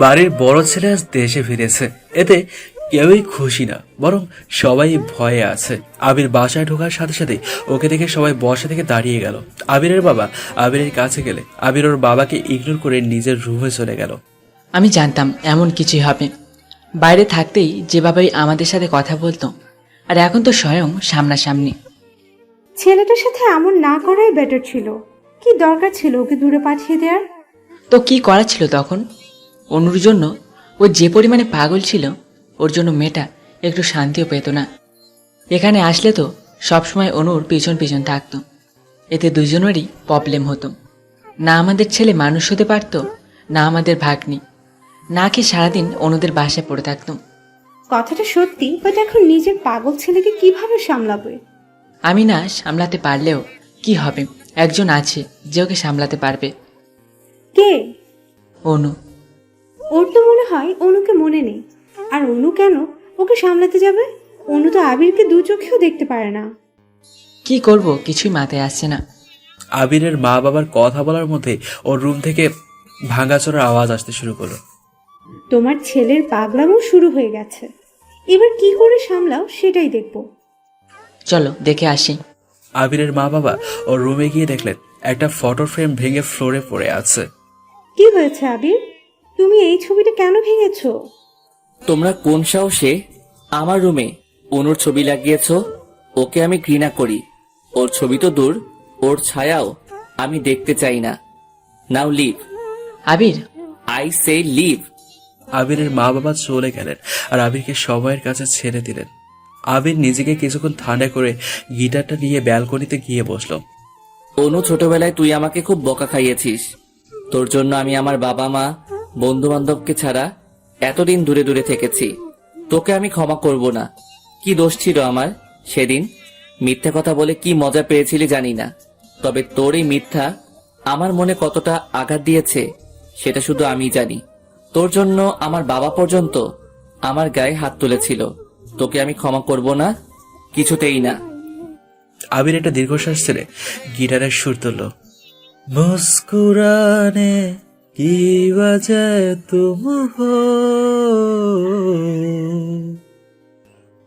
বাড়ির বড় ছেলে আজ দেশে ফিরেছে, এতে কেউই খুশি না, বরং সবাই ভয়ে আছে। আবির বাসায় ঢোকার সাথে সাথে ওকে দেখে সবাই বসা থেকে দাঁড়িয়ে গেল। আবিরের বাবা আবিরের কাছে গেলে আবির ওর বাবাকে ইগনোর করে নিজের রুমে চলে গেল। আমি জানতাম এমন কিছুই হবে। বাইরে থাকতেই যেভাবেই আমাদের সাথে কথা বলতো, আর এখন তো স্বয়ং সামনাসামনি। ছেলেটার সাথে এমন না করাই বেটার ছিল। কি দরকার ছিল ওকে দূরে পাঠিয়ে দেওয়ার? তো কি করা ছিল তখন? অনুর জন্য ও যে পরিমাণে পাগল ছিল, ওর জন্য মেয়েটা একটু শান্তিও পেত না। এখানে আসলে তো সবসময় অনুর পিছন পিছন থাকতো, এতে দুজনেরই প্রবলেম হতো। না আমাদের ছেলে মানুষ হতে পারত, না আমাদের ভাগ্নি, না কি সারাদিন অনুদের বাসায় পড়ে থাকতাম। কথাটা সত্যি, বাট এখন নিজের পাগল ছেলেকে কিভাবে সামলাবে? আমি না সামলাতে পারলেও কি হবে, একজন আছে যে ওকে সামলাতে পারবে। কে? অনু। ওর তো মনে হয় অনুকে মনে নেই। আর অনু কেন ওকে সামলাতে যাবে? অনু তো আবিরকে দু চোখেও দেখতে পারে না। কি করব কিছুই মাথায় আসছে না। আবিরের মা বাবার কথা বলার মধ্যে ওর রুম থেকে ভাঙাচোরার আওয়াজ আসতে শুরু করলো। তোমার ছেলের পাগলামো শুরু হয়ে গেছে। এবার কি করে সামলাও সেটাই দেখব। চলো দেখে আসি। আবিরের মা বাবা ওর রুমে গিয়ে দেখলেন একটা ফটো ফ্রেম ভেঙে ফ্লোরে পড়ে আছে। কি হয়েছে আবির? তুমি এই ছবিটা কেন ভেঙেছো? তোমরা কোন সাহসে আমার রুমে অনুর ছবি লাগিয়েছ? ওকে আমি ঘৃণা করি। ওর ছবি তো দূর, ওর ছায়াও আমি দেখতে চাই না। Now leave. Abir. I say leave. আবিরের মা বাবা চলে গেলেন আর আবিরকে সবাইয়ের কাছে ছেড়ে দিলেন। আবির নিজেকে কিছুক্ষণ ঠান্ডা করে গিটারটা নিয়ে ব্যালকনিতে গিয়ে বসলো। অনু, ছোটবেলায় তুই আমাকে খুব বকা খাইয়েছিস। তোর জন্য আমি আমার বাবা মা, বন্ধু বান্ধবকে ছাড়া এতদিন দূরে দূরে থেকেছি। তোকে আমি ক্ষমা করব না। কি দোষ ছিল আমার সেদিন? মিথ্যা কথা বলে কি মজা পেয়েছিলি জানি না, তবে তোর এই মিথ্যা আমার মনে কতটা আঘাত দিয়েছে সেটা শুধু আমি জানি। তোর জন্য আমার বাবা পর্যন্ত আমার গায়ে হাত তুলেছিল। তোকে আমি ক্ষমা করব না, কিছুতেই না। আবির একটা দীর্ঘশ্বাস ছেড়ে গিটারের সুর তুলল। মুস্কুরানে কি বাজায় তুম হো,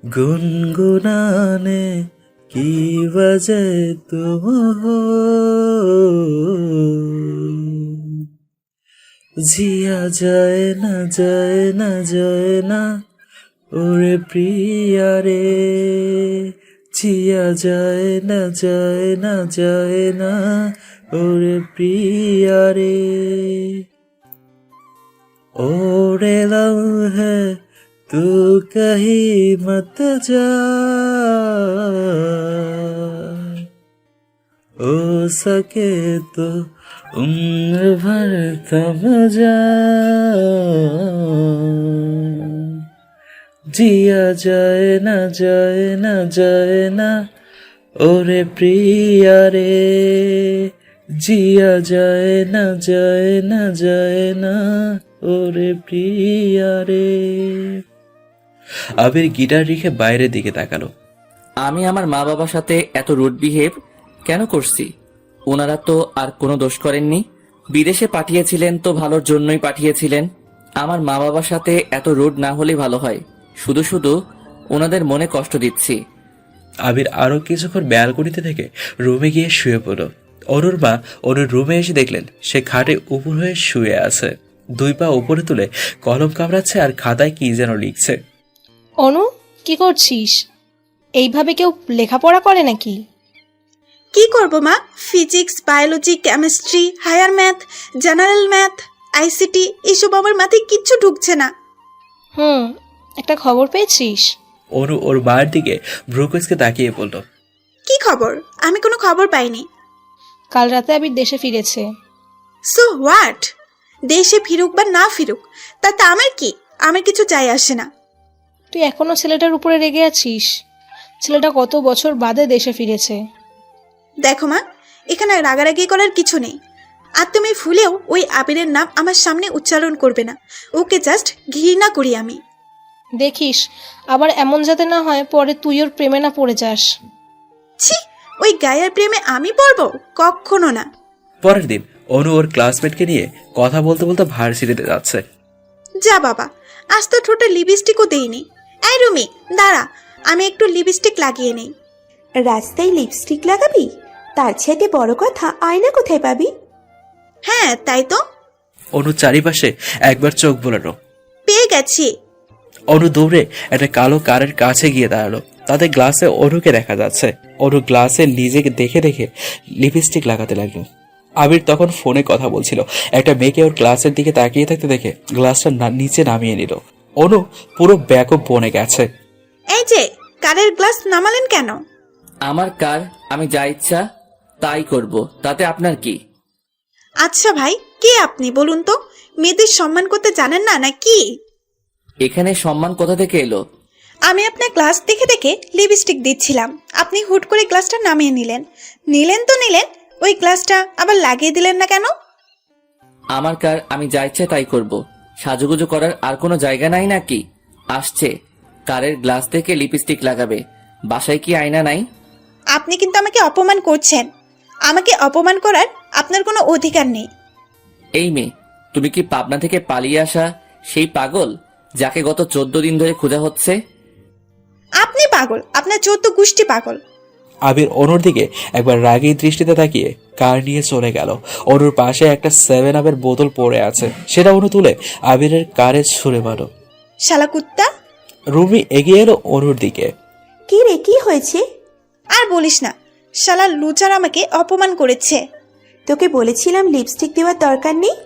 গুনগুনানে কি বাজায় তুম হো, জিয়া যায় না যায় না যায় না ওরে প্রিয়া রে, জিয়া যায় না যায় না যায় না ওরে প্রিয়া রে। ওরে লম্হে তু কহি মত যা, ও সকে তো উম্র ভর থম যা, জিয়া যায় না যায় না যায় না ওরে প্রিয়া রে, জিয়া যায় না যায় না যায় না ওরে প্রিয়া রে। আবির গিটার রেখে বাইরের দিকে তাকালো। আমি আমার মা বাবার সাথে এত রুড বিহেভ কেন করছি? ওনারা তো আর কোনো দোষ করেননি। বিদেশে পাঠিয়েছিলেন তো ভালোর জন্যই পাঠিয়েছিলেন। আমার মা বাবার সাথে এত রুড না হলে ভালো হয়। শুধু শুধু ওনাদের মনে কষ্ট দিচ্ছি। আবির আরো কিছুক্ষণ ব্যালকনিতে থেকে রুমে গিয়ে শুয়ে পড়ল। অনুর মা অনুর রুমে এসে দেখলেন সে খাটে উপর হয়ে শুয়ে আছে, দুই পা উপরে তুলে কলম কামড়াচ্ছে আর খাতায় কি যেন লিখছে। অনু, কি করছিস? এইভাবে কেউ লেখাপড়া করে নাকি? কি করব মা? Physics, biology, chemistry, higher math, general math, ICT এসব আমার মাথায় কিচ্ছু ঢুকছে না। একটা খবর পেয়েছিস? অনু ওর মায়ের দিকে ভ্রুকুচকে তাকিয়ে বলল। কি খবর? আমি কোনো খবর পাইনি। কাল রাতে আবির দেশে ফিরেছে। So what? দেশে ফিরুক বা না ফিরুক তাতে আমার কি? আমার কিছু যায় আসে না। তুই এখনো ছেলেটার উপরে রেগে আছিস? ছেলেটা কত বছর বাদে দেশে ফিরেছে। দেখো মা, এখানে রাগারাগি করার কিছু নেই। আর তুমি ভুলেও ওই আবিরের নাম আমার সামনে উচ্চারণ করবে না। ওকে জাস্ট ঘৃণা করি আমি। দেখিস আবার এমন যাতে না হয় পরে তুই ওর প্রেমে না পড়ে যাস। ছি, ওই গায়ের প্রেমে আমি পড়ব? কখনো না। পরের দিন অনু ওর ক্লাসমেটকে নিয়ে কথা বলতে বলতে ভার্সিটিতে যাচ্ছে। যা বাবা, আজ তো ঠোঁটে লিপস্টিকও দেইনি। এই রুমি দাঁড়া, আমি একটু লিপস্টিক লাগিয়ে নেই। রাস্তায় লিপস্টিক লাগাবি? তার চাইতে বড় কথা আয়না কোথায় পাবি? হ্যাঁ তাই তো, অনু চারিপাশে একবার চোখ বোলালো। পেয়ে গেছি। অনু দৌড়ে একটা কালো কারের কাছে গিয়ে দাঁড়ালো। তাতে গ্লাসে অনুকে দেখা যাচ্ছে। অনু গ্লাসে নিজেকে দেখে দেখে লিপস্টিক লাগাতে লাগলো। আবির তখন ফোনে কথা বলছিল। একটা মেয়েকে ওর গ্লাসের দিকে তাকিয়ে থাকতে দেখে গ্লাসটা নিচে নামিয়ে নিল। অনু পুরো ব্যাকআপ বনে গেছে। এই যে কারের গ্লাস নামালেন কেন? আমার কার, আমি যা ইচ্ছা তাই করব, তাতে আপনার কি? আচ্ছা ভাই, কে আপনি বলুন তো? মেয়েদের সম্মান করতে জানেন না নাকি? এখানে সম্মান কোথা থেকে এলো? আমি আপনার গ্লাস দেখে দেখে লিপস্টিক দিচ্ছিলাম, আপনি হুট করে গ্লাসটা নামিয়ে নিলেন। নিলেন তো নিলেন, ওই গ্লাসটা আবার লাগিয়ে দিলেন না কেন? আমার কার, আমি যা ইচ্ছা তাই করব। সাজুগুজু করার আর কোনো জায়গা নাই নাকি? আসছে কারের গ্লাস থেকে লিপস্টিক লাগাবে, বাসায় কি আয়না নাই? আপনি কিন্তু আমাকে অপমান করছেন। আমাকে অপমান করার আপনার কোনো অধিকার নেই। এই মেয়ে, তুমি কি পাবনা থেকে পালিয়ে আসা সেই পাগল যাকে গত 14 দিন ধরে খোঁজা হচ্ছে? আপনি পাগল, আপনার 14 গোষ্ঠী পাগল। আবির অনুর দিকে একবার রাগী দৃষ্টিতে তাকিয়ে কার নিয়ে চলে গেল। অনুর পাশে একটা 7-আপের বোতল পড়ে আছে, সেটা অনু তুলে আবিরের কারে ছুঁড়ে মারো। শালা কুত্তা। রুমি এগিয়ে এলো অনুর দিকে। কি রে, কি হয়েছে? আর বলিস না, শালা লুচার আমাকে অপমান করেছে। তোকে বলেছিলাম লিপস্টিক দেওয়ার দরকার নেই।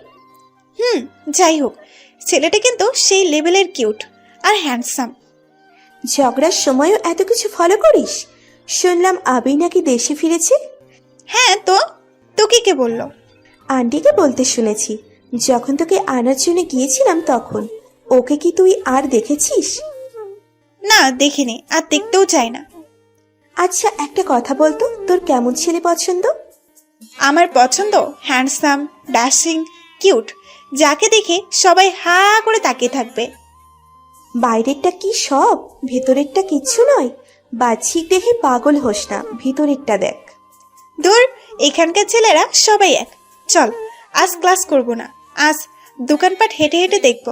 যাই হোক, ছেলেটা কিন্তু সেই লেভেলের কিউট আর হ্যান্ডসাম। ঝগড়ার সময়ও এত কিছু ফলো করিস? শুনলাম আবি নাকি দেশে ফিরেছে। হ্যাঁ তো, তোকে কে বললো? আন্টিকে বলতে শুনেছি। যখন তোকে আনার জন্য গিয়েছিলাম তখন। ওকে কি তুই আর দেখেছিস? না দেখিনি, আর দেখতেও চাই না। আচ্ছা একটা কথা বলতো, তোর কেমন ছেলে পছন্দ? আমার পছন্দ হ্যান্ডসাম, ড্যাশিং, কিউট, যাকে দেখে সবাই হা করে তাকিয়ে থাকবে। বাইরেরটা কি সব, ভেতরেরটা কিচ্ছু নয়? বাহ্যিক দেখে পাগল হোস না, ভিতরেরটা দেখ। ধুর, এখানকার ছেলেরা সবাই এক। চল, আজ ক্লাস করব না, আজ দোকানপাট হেঁটে হেঁটে দেখব,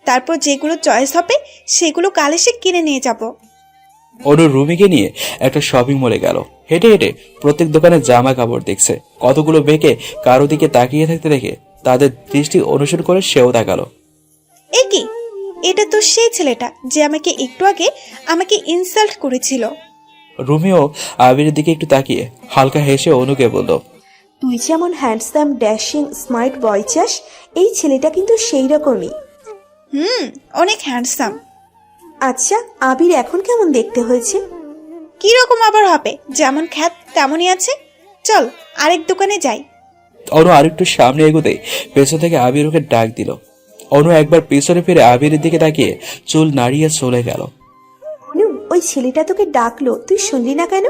তারপর যেগুলো চয়েস হবে সেগুলো কাল এসে কিনে নিয়ে যাব। অনু রুমিকে নিয়ে একটা শপিং মলে গেল। হেঁটে হেঁটে প্রত্যেক দোকানে জামা কাপড় দেখছে। কতগুলো বেঁকে কারো দিকে তাকিয়ে থাকতে দেখে তাদের দৃষ্টি অনুসরণ করে সেও তাকালো। এ কি, এটা তো সেই ছেলেটা যে আমাকে একটু আগে আমাকে ইনসাল্ট করেছিল। রুমিও আবিরের দিকে একটু তাকিয়ে হালকা হেসে অনুকে বলল, তুই যেমন হ্যান্ডসাম, ড্যাশিং, স্মার্ট বয় চাস, এই ছেলেটা কিন্তু সেই রকমই। অনেক হ্যান্ডসাম। আচ্ছা, আবির এখন কেমন দেখতে হয়েছে? কি রকম আবার হবে, যেমন খ্যাত তেমনই আছে। চল আরেক দোকানে যাই। অনু আরেকটু সামনে এগোতে পেছন থেকে আবির ওকে ডাক দিল। অনু একবার পেছনে ফিরে আবিরের দিকে তাকিয়ে চুল নাড়িয়ে চলে গেল। অনু, ওই ছেলেটা তোকে ডাকলো, তুই শুনলি না কেন?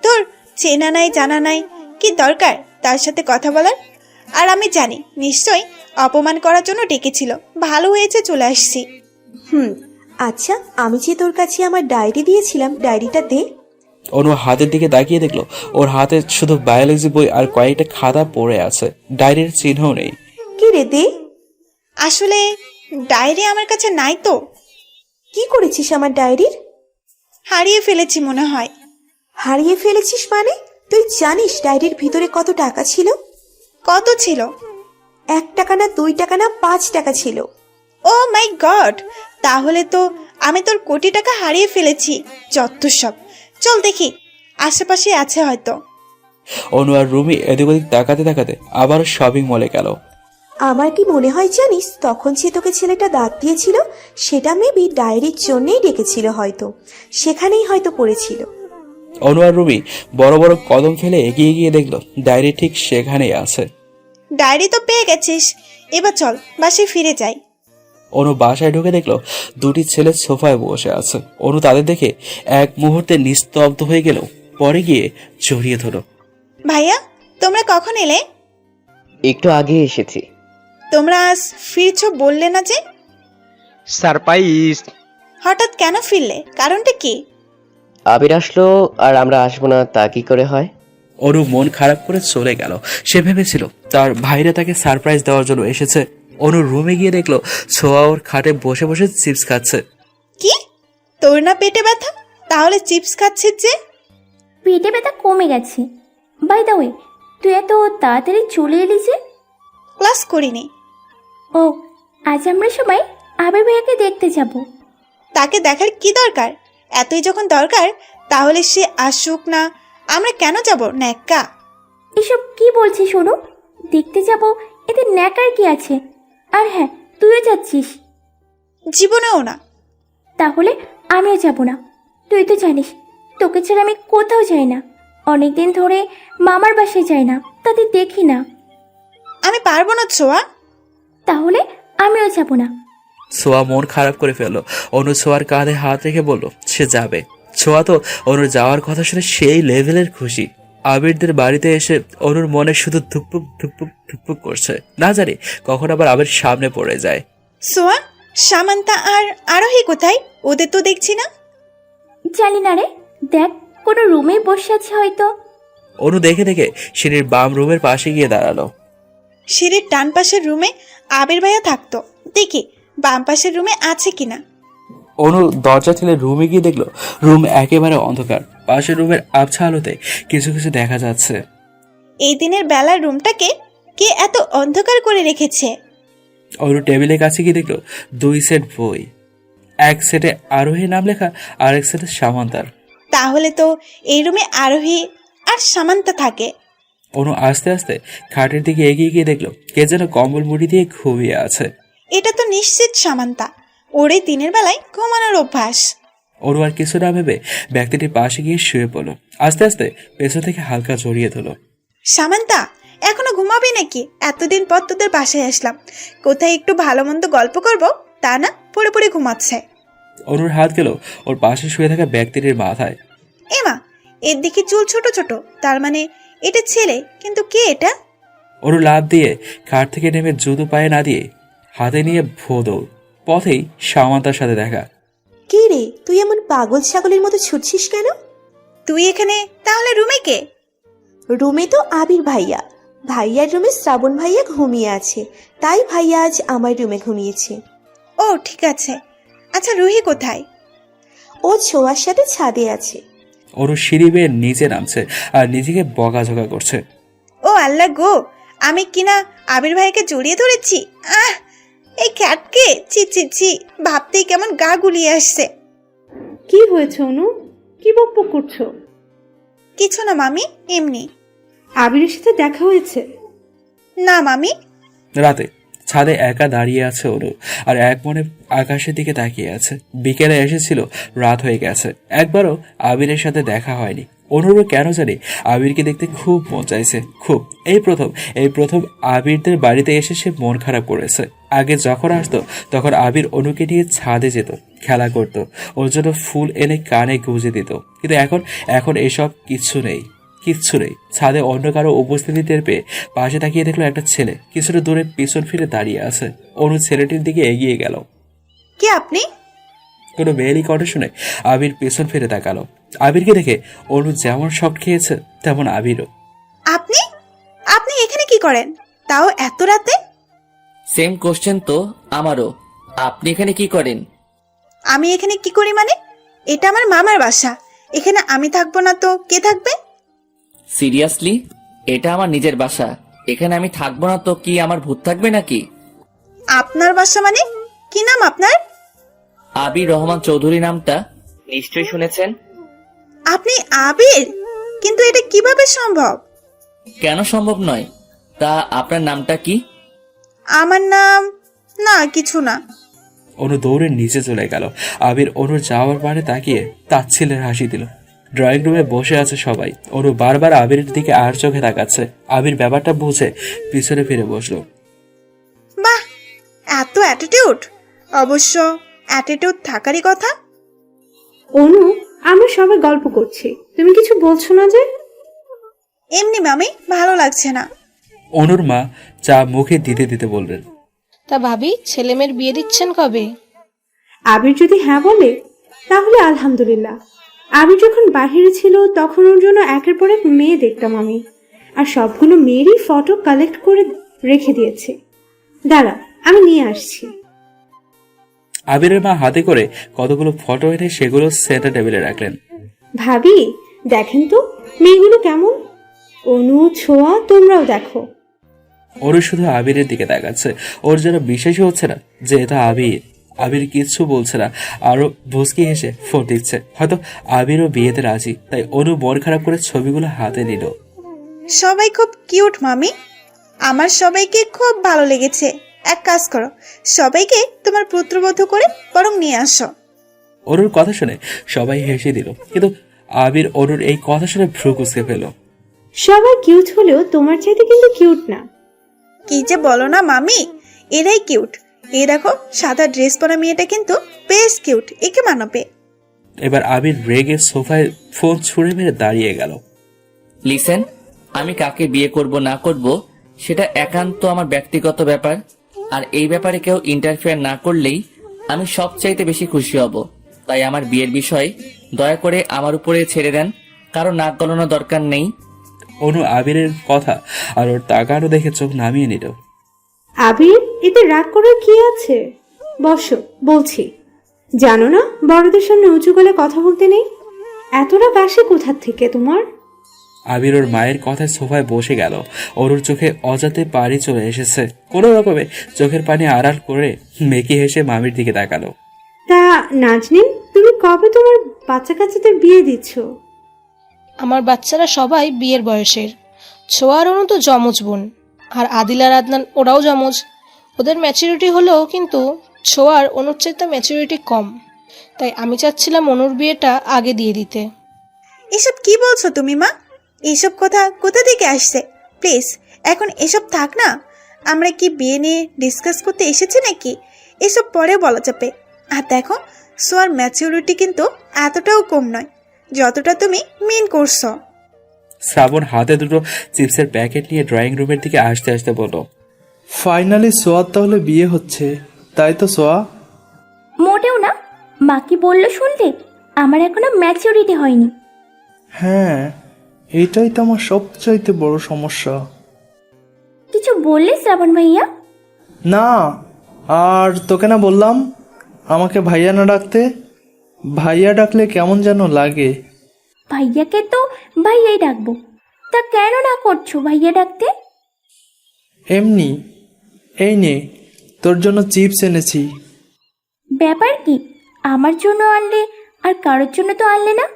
তোর চেনা নাই জানা নাই, কি দরকার তার সাথে কথা বলার? আর আমি জানি নিশ্চয়ই অপমান করার জন্য ডেকেছিল। ভালো হয়েছে চলে আসছি। আচ্ছা, আমি যে তোর কাছে আমার ডায়েরি দিয়েছিলাম, ডায়েরিটা দে। অনু হাতের দিকে তাকিয়ে দেখলো ওর হাতে শুধু বায়োলজি বই আর কয়েকটা খাতা পড়ে আছে, ডায়েরির চিহ্নও নেই। কি রে, দে। আসলে ডায়েরি আমার কাছে নাই তো। কি করেছিস আমার ডায়েরির? হারিয়ে ফেলেছি মনে হয়। হারিয়ে ফেলেছিস মানে? তুই জানিস ডায়েরির ভিতরে কত টাকা ছিল? কত ছিল? 1 টাকা না, 2 টাকা না, 5 টাকা ছিল। ও মাই গড, তাহলে তো আমি তোর কোটি টাকা হারিয়ে ফেলেছি। যত সব, চল দেখি আশেপাশে আছে হয়তো। অনু আর রুমি এদিক ওদিক তাকাতে তাকাতে আবার শপিং মলে গেল। আমার কি মনে হয় জানিস, তখন যে তোকে ছেলেটা দাঁত দিয়েছিল সেটা মেবি ডায়েরির জন্যই ডেকেছিল হয়তো, সেখানেই হয়তো পড়েছিল। অনু আর রুমি বড় বড় কদম ফেলে এগিয়ে গিয়ে দেখলো ডায়েরি ঠিক সেখানেই আছে। ডায়েরি তো পেয়ে গেছিস, এবার চল বাসায় ফিরে যাই। অনু বাসায় ঢুকে দেখলো দুটি ছেলে সোফায় বসে আছে। অনু তাদের দেখে এক মুহূর্তে নিস্তব্ধ হয়ে গেল, পরে গিয়ে জড়িয়ে ধরো। ভাইয়া, তোমরা কখন এলে? একটু আগে এসেছি। তোমরা আজ ফিরছো বললে না যে? সারপ্রাইজ। হঠাৎ কেন ফিরলে, কারণটা কি? আবির আসলো আর আমরা আসবো না তা কি করে হয়? অনু মন খারাপ করে চলে গেল। সে ভেবেছিল তার ভাইরা তাকে সারপ্রাইজ দেওয়ার জন্য এসেছে। অনু রুমে গিয়ে দেখলো ছোঁয়া ওর খাটে বসে বসে চিপস খাচ্ছে। কি, তোর না পেটে ব্যথা, তাহলে চিপস খাচ্ছিস যে? পেটে ব্যথা কমে গেছে। বাই দ্য ওয়ে, তুই এত তাড়াতাড়ি চলে এলি যে? ক্লাস করিনি। ও, আজ আমরা সবাই আবির ভাইয়াকে দেখতে যাব। তাকে দেখার কি দরকার? এতই যখন দরকার তাহলে সে আসুক না, আমরা কেন যাব ন্যাক্কা? এসব কি বলছিস শোনো? দেখতে যাব, এতে ন্যাকার কি আছে? আর হ্যাঁ, তুইও যাচ্ছিস? জীবনেও না। তাহলে আমিও যাব না। তুই তো জানিস তোকে ছাড়া আমি কোথাও যাই না। অনেকদিন ধরে মামার বাসায় যাই না, তাদের দেখি না। আমি পারবো না ছোঁয়া। তাহলে আমিও যাব না। ছোঁয়া মন খারাপ করে ফেললো। অনু ছোঁয়ার কাঁধে হাত রেখে বলল সে যাবে। ছোঁয়া তো অনুর যাওয়ার কথা শুনে সেই লেভেলের খুশি। আবিরদের বাড়িতে এসে অনুর মনে শুধু ধুকপুক ধুকপুক ধুকপুক করছে। না জানি কখন আবার আবির সামনে পড়ে যায়। সোয়া, সামান্তা আর আরোহী কোথায়? ওদের তো দেখছি না। জানি না রে, দেখ কোনো রুমে বসে আছে হয়তো। অনু দেখে দেখে সিঁড়ির বাম রুমের পাশে গিয়ে দাঁড়ালো। সিঁড়ির ডান পাশের রুমে আবির ভাইয়া থাকতো, দেখি বাম পাশের রুমে আছে কিনা। অনু দরজা ঠেলে রুমে গিয়ে দেখলো রুম একেবারে অন্ধকার। পাশের রুমের আবছা আলোতে কিছু কিছু দেখা যাচ্ছে। এই দিনের বেলার রুমটাকে কে এত অন্ধকার করে রেখেছে? অনু টেবিলের কাছে গিয়ে দেখলো 2 সেট বই। এক সেটে আরোহী নাম লেখা, আর এক সেটে সামান্তার। তাহলে তো এই রুমে আরোহী আর সামান্তা থাকে। অনু আস্তে আস্তে খাটের দিকে এগিয়ে গিয়ে দেখলো কে যেন কম্বল মুড়ি দিয়ে ঘুমিয়ে আছে। এটা তো নিশ্চিত সামান্তা, ওরে দিনের বেলায় ঘুমানোর অভ্যাস। অনু আর কিছু না ভেবে ব্যক্তিটির পাশে গিয়ে শুয়ে পড়লো। আস্তে আস্তে পেছন থেকে হালকা জড়িয়ে ধরলো। সামান্তা, এখনো ঘুমাবি নাকি? এতদিন পর তোদের বাসায় আসলাম, কোথায় একটু ভালো মন্দ গল্প করব, তা না পড়ে পড়ে ঘুমাচ্ছে। অনুর হাত গেল ওর পাশে শুয়ে থাকা ব্যক্তিটির মাথায়। এমা, এর দিকে চুল ছোট ছোট, তার মানে এটা ছেলে, কিন্তু কে এটা? অনু লাফ দিয়ে খাট থেকে নেমে জুতো পায়ে না দিয়ে হাতে নিয়ে ভো দৌড়। পথেই সামান্তার সাথে দেখা। কি রে, তুই এমন পাগল ছাগলের মতো ছুটছিস কেন? তুই এখানে, তাহলে রুমে কে? রুমে তো আবির ভাইয়া, ভাইয়ার রুমে শ্রাবণ ভাইয়া ঘুমিয়ে আছে, তাই ভাইয়া আজ আমার রুমে ঘুমিয়েছে। ও ঠিক আছে। আচ্ছা রুহি কোথায়? ও ছোঁয়ার সাথে ছাদে আছে। অনু সিঁড়ি বেয়ে নিচে নামছে আর নিজেকে বকাঝকা করছে। ও আল্লাহ গো, আমি কিনা আবির ভাইকে জড়িয়ে ধরেছি। আহ, এই খ্যাটকে, ছি ছি ছি, ভাবতেই কেমন গা গুলিয়ে আসছে। কি হয়েছে অনু? কি বকবক করছো? কিছু না মামি, এমনি। আবিরের সাথে দেখা হয়েছে? না মামি। রাতে ছাদে একা দাঁড়িয়ে আছে অনু আর এক মনে আকাশের দিকে তাকিয়ে আছে। বিকেলে এসেছিল, রাত হয়ে গেছে। একবারও আবিরের সাথে দেখা হয়নি। অনুরও কেন জানি আবিরকে দেখতে খুব মন চাইছে, খুব। এই প্রথম আবিরদের বাড়িতে এসে সে মন খারাপ করেছে। আগে যখন আসতো তখন আবির অনুকে নিয়ে ছাদে যেত, খেলা করত, ওর জন্য ফুল এনে কানে গুঁজে দিত। কিন্তু এখন এসব কিচ্ছু নেই। ছাদে অন্য কারো উপস্থিতি টের পেয়ে পাশে তাকিয়ে দেখলো একটা ছেলে কিছুটা দূরে পিছন ফিরে দাঁড়িয়ে আছে। অনু ছেলেটির দিকে এগিয়ে গেল। কে আপনি? কোনো মেয়েলি কণ্ঠ শুনে আবির পেছন ফিরে তাকালো। আবিরকে দেখে অনু যেমন শক খেয়েছে তেমন আবিরও। আপনি আপনি এখানে কি করেন, তাও এত রাতে? সেম কোশ্চেন তো আমারও। আপনি এখানে কি করেন? আমি এখানে কি করি মানে? এটা আমার মামার বাসা, এখানে আমি থাকবো না তো কে থাকবে? সিরিয়াসলি, এটা আমার নিজের বাসা, এখানে আমি থাকবো না তো কি আমার ভূত থাকবে নাকি? আপনার বাসা মানে? কি নাম আপনার? আবির রহমান চৌধুরী নামটা নিশ্চয়ই শুনেছেন। আপনি আবির? কিন্তু এটা কিভাবে সম্ভব? কেন সম্ভব নয়? তা আপনার নামটা কি? আমার নাম, না কিছু না। অনু দৌড়ে নিচে চলে গেল। আবির অনুর যাওয়ার পারে তাকিয়ে তাচ্ছিলের হাসি দিল। ড্রয়িং রুমে বসে আছে সবাই। অনু বারবার আবিরের দিকে আর চোখে তাকাচ্ছে। আবির ব্যাপারটা বুঝে পিছনে ফিরে বসলো। বাহ, এত অ্যাটিটিউড! অবশ্য অ্যাটিটিউড থাকারই কথা। অনু, আমরা সবাই গল্প করছি, তুমি কিছু বলছো না যে? এমনি মামি, ভালো লাগছে না। অনুর মা চা মুখে দিতে দিতে বললেন, তা ভাবি, ছেলে মেয়ের বিয়ে দিচ্ছেন কবে? আবির যদি হ্যাঁ বলে তাহলে আলহামদুলিল্লাহ, আবির যখন বাহিরে ছিল তখন ওর জন্য একের পর এক মেয়ে দেখতাম আমি, আর সবগুলো মেয়েরই ফটো কালেক্ট করে রেখে দিয়েছে। দাঁড়া, আমি নিয়ে আসছি। আবিরের মা হাতে করে কতগুলো ফটো এনে সেগুলো সেন্টার টেবিলে রাখলেন। ভাবি দেখেন তো মেয়েগুলো কেমন। অনু, ছোঁয়া, তোমরাও দেখো। ওর শুধু আবিরের দিকে তাকাচ্ছে, ওর যেন বিশ্বাসই হচ্ছে না যে এটা আবির। আবির কিচ্ছু বলছে না, আরো ভুসকি হেসে ফোন দিচ্ছে। হয়তো আবিরও বিয়েতে রাজি, তাই অনু মন খারাপ করে ছবিগুলো হাতে নিল। সবাই খুব কিউট মামি, আমার সবাইকে খুব ভালো লেগেছে। এক কাজ করো, সবাইকে তোমার পুত্রবধূ করে বরং নিয়ে আসো। অনুর কথা শুনে সবাই হেসে দিল, কিন্তু আবির অনুর এই কথা শুনে ভ্রু কুঁচকে ফেল। সবাই কিউট হলেও তোমার চাইতে কিন্তু কিউট না। কি যে বলো না মামি, এরাই কিউট। এই দেখো সাদা ড্রেস পরা মেয়েটা কিন্তু বেশ কিউট, একে মানাবে। এবার আবির রেগে সোফায় ফোন ছুঁড়ে মেরে দাঁড়িয়ে গেল। লিসেন, আমি কাকে বিয়ে করব না করব সেটা একান্ত আমার ব্যক্তিগত ব্যাপার, আর এই ব্যাপারে কেউ ইন্টারফেয়ার না করলেই আমি সবচাইতে বেশি খুশি হব। তাই আমার বিয়ের বিষয় দয়া করে আমার উপরে ছেড়ে দেন, কারো নাক গলানোর দরকার নেই। অনু আবিরের কথা আর ওর তাকানো দেখে চোখ নামিয়ে নিল। আবির, এতে রাগ করার কি আছে? বসো, বলছি। জানো না বড়দের সামনে উঁচু গলে কথা বলতে নেই? এত রাগ আসে কোথার থেকে তোমার? আবির ওর মায়ের কথায় সোফায় বসে গেল। ওর চোখে অজাতে পানি চলে এসেছে। কোনো রকমে চোখের পানি আড়াল করে মেকি হেসে মামির দিকে তাকালো। তা নাজনীন, তুমি কবে তোমার বাচ্চা কাচ্চাদের বিয়ে দিচ্ছ? আমার বাচ্চারা সবাই বিয়ের বয়সের। ছোঁয়া আর অনু তো যমজ বোন, আর আদিল আর আদনান ওরাও যমজ। ওদের ম্যাচুরিটি হলেও কিন্তু ছোঁয়ার অনুর চাইতে ম্যাচুরিটি কম, তাই আমি চাচ্ছিলাম অনুর বিয়েটা আগে দিয়ে দিতে। এসব কি বলছো তুমি মা? এইসব কথা কোথা থেকে আসছে? প্লিজ এখন এসব থাক না। আমরা কি বিয়ে নিয়ে ডিসকাস করতে এসেছি নাকি? এসব পরে বলা যাবে। আর দেখো, সোয়ার ম্যাচিউরিটি কিন্তু এতটাও কম নয় যতটা তুমি মিন করছো। শ্রাবণ হাতে দুটো চিপসের প্যাকেট নিয়ে ড্রয়িং রুমের দিকে আসতে আসতে বলল, ফাইনালি সোয়ার তাহলে বিয়ে হচ্ছে, তাই তো সোয়া? মোটেও না। মা কি বললো শুনতে? আমার এখনো ম্যাচিউরিটি হয়নি। হ্যাঁ, এইটাই তো আমার সবচাইতে বড় সমস্যা। কিছু বললে শ্রাবণ ভাইয়া? না, আর তোকে না বললাম আমাকে ভাইয়া না ডাকতে? ভাইয়া ডাকলে কেমন যেন লাগে। ভাইয়াকে তো ভাইয়াই ডাকবো, তা কেন না করছো ভাইয়া ডাকতে? এমনি। এই নে, তোর জন্য চিপস এনেছি। ব্যাপার কি? আমার জন্য আনলে আর কারোর জন্য তো আনলে না।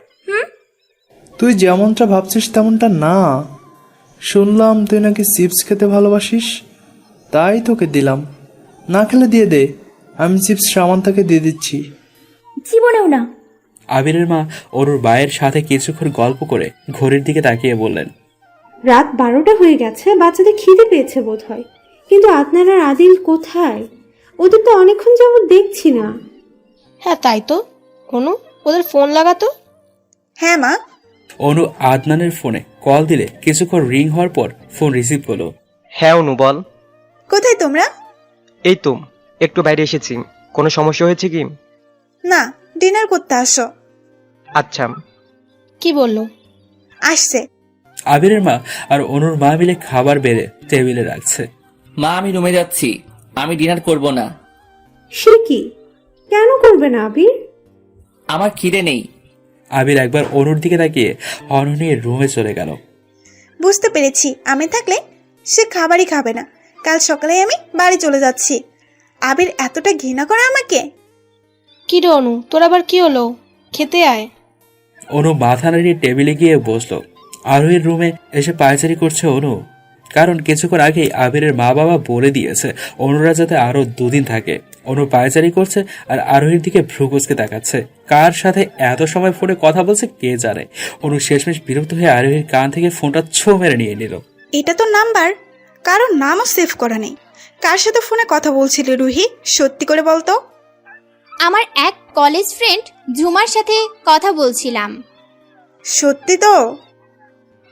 তুই যেমনটা ভাবছিস তেমনটা না। শুনলাম তুই নাকি চিপস খেতে ভালোবাসিস, তাই তোকে দিলাম। না খেলে দিয়ে দে, আমি চিপস সামান্তাকে দিয়ে দিচ্ছি। জীবনেও না। আবিরের মা অনুর মায়ের সাথে কিছুক্ষণ গল্প করে ঘড়ির দিকে তাকিয়ে বললেন, রাত 12টা হয়ে গেছে, বাচ্চাদের খিদে পেয়েছে বোধ হয়। কিন্তু আদনান আর আদিল কোথায়? ওদের তো অনেকক্ষণ যাবত দেখছি না। হ্যাঁ তাই তো। অনু, ওদের ফোন লাগাতো। হ্যাঁ মা। অনু আদনানের ফোনে কল দিলে কিছুক্ষণ রিং হওয়ার পর ফোন রিসিভ করলো। হ্যাঁ অনু বল। কোথায় তোমরা? এই তো একটু বাইরে এসেছি। কোনো সমস্যা হয়েছে কি? না, ডিনার করতে আসো। আচ্ছা। কি বললো? আসছে। আবিরের মা আর অনুর মা মিলে খাবার বেড়ে টেবিলে রাখছে। মা, আমি রুমে যাচ্ছি, আমি ডিনার করব না। সে কি? কেন করবে না আবির? আমার খিদে নেই। আবির একবার অনুর দিকে তাকিয়ে অনু নিয়ে রুমে চলে গেল। বুঝতে পেরেছি, আমি থাকলে সে খাবারই খাবে না। কাল সকালে আমি বাড়ি চলে যাচ্ছি। আবির এতটা ঘৃণা করে আমাকে। কি রে অনু, তোর আবার কি হলো? খেতে আয়। অনু মাথা নাড়িয়ে টেবিলে গিয়ে বসলো। আরোহীর রুমে এসে পায়চারি করছে অনু, কারণ কিছুক্ষণ আগেই আবিরের মা বাবা বলে দিয়েছে অনুরা যাতে আরো 2 দিন থাকে। অনু পায়চারি করছে আর আরোহীর দিকে ভ্রুকুচকে তাকাচ্ছে। কার সাথে এত সময় ফোনে কথা বলছে কে জানে। অনু শেষমেশ বিরক্ত হয়ে আরোহীর কান থেকে ফোনটা ছো মেরে নিয়ে নিল। এটা তো নাম্বার, কারোর নামও সেভ করা নেই। কার সাথে ফোনে কথা বলছিলি রুহি? সত্যি করে বলতো। আমার এক কলেজ ফ্রেন্ড ঝুমার সাথে কথা বলছিলাম। সত্যি তো?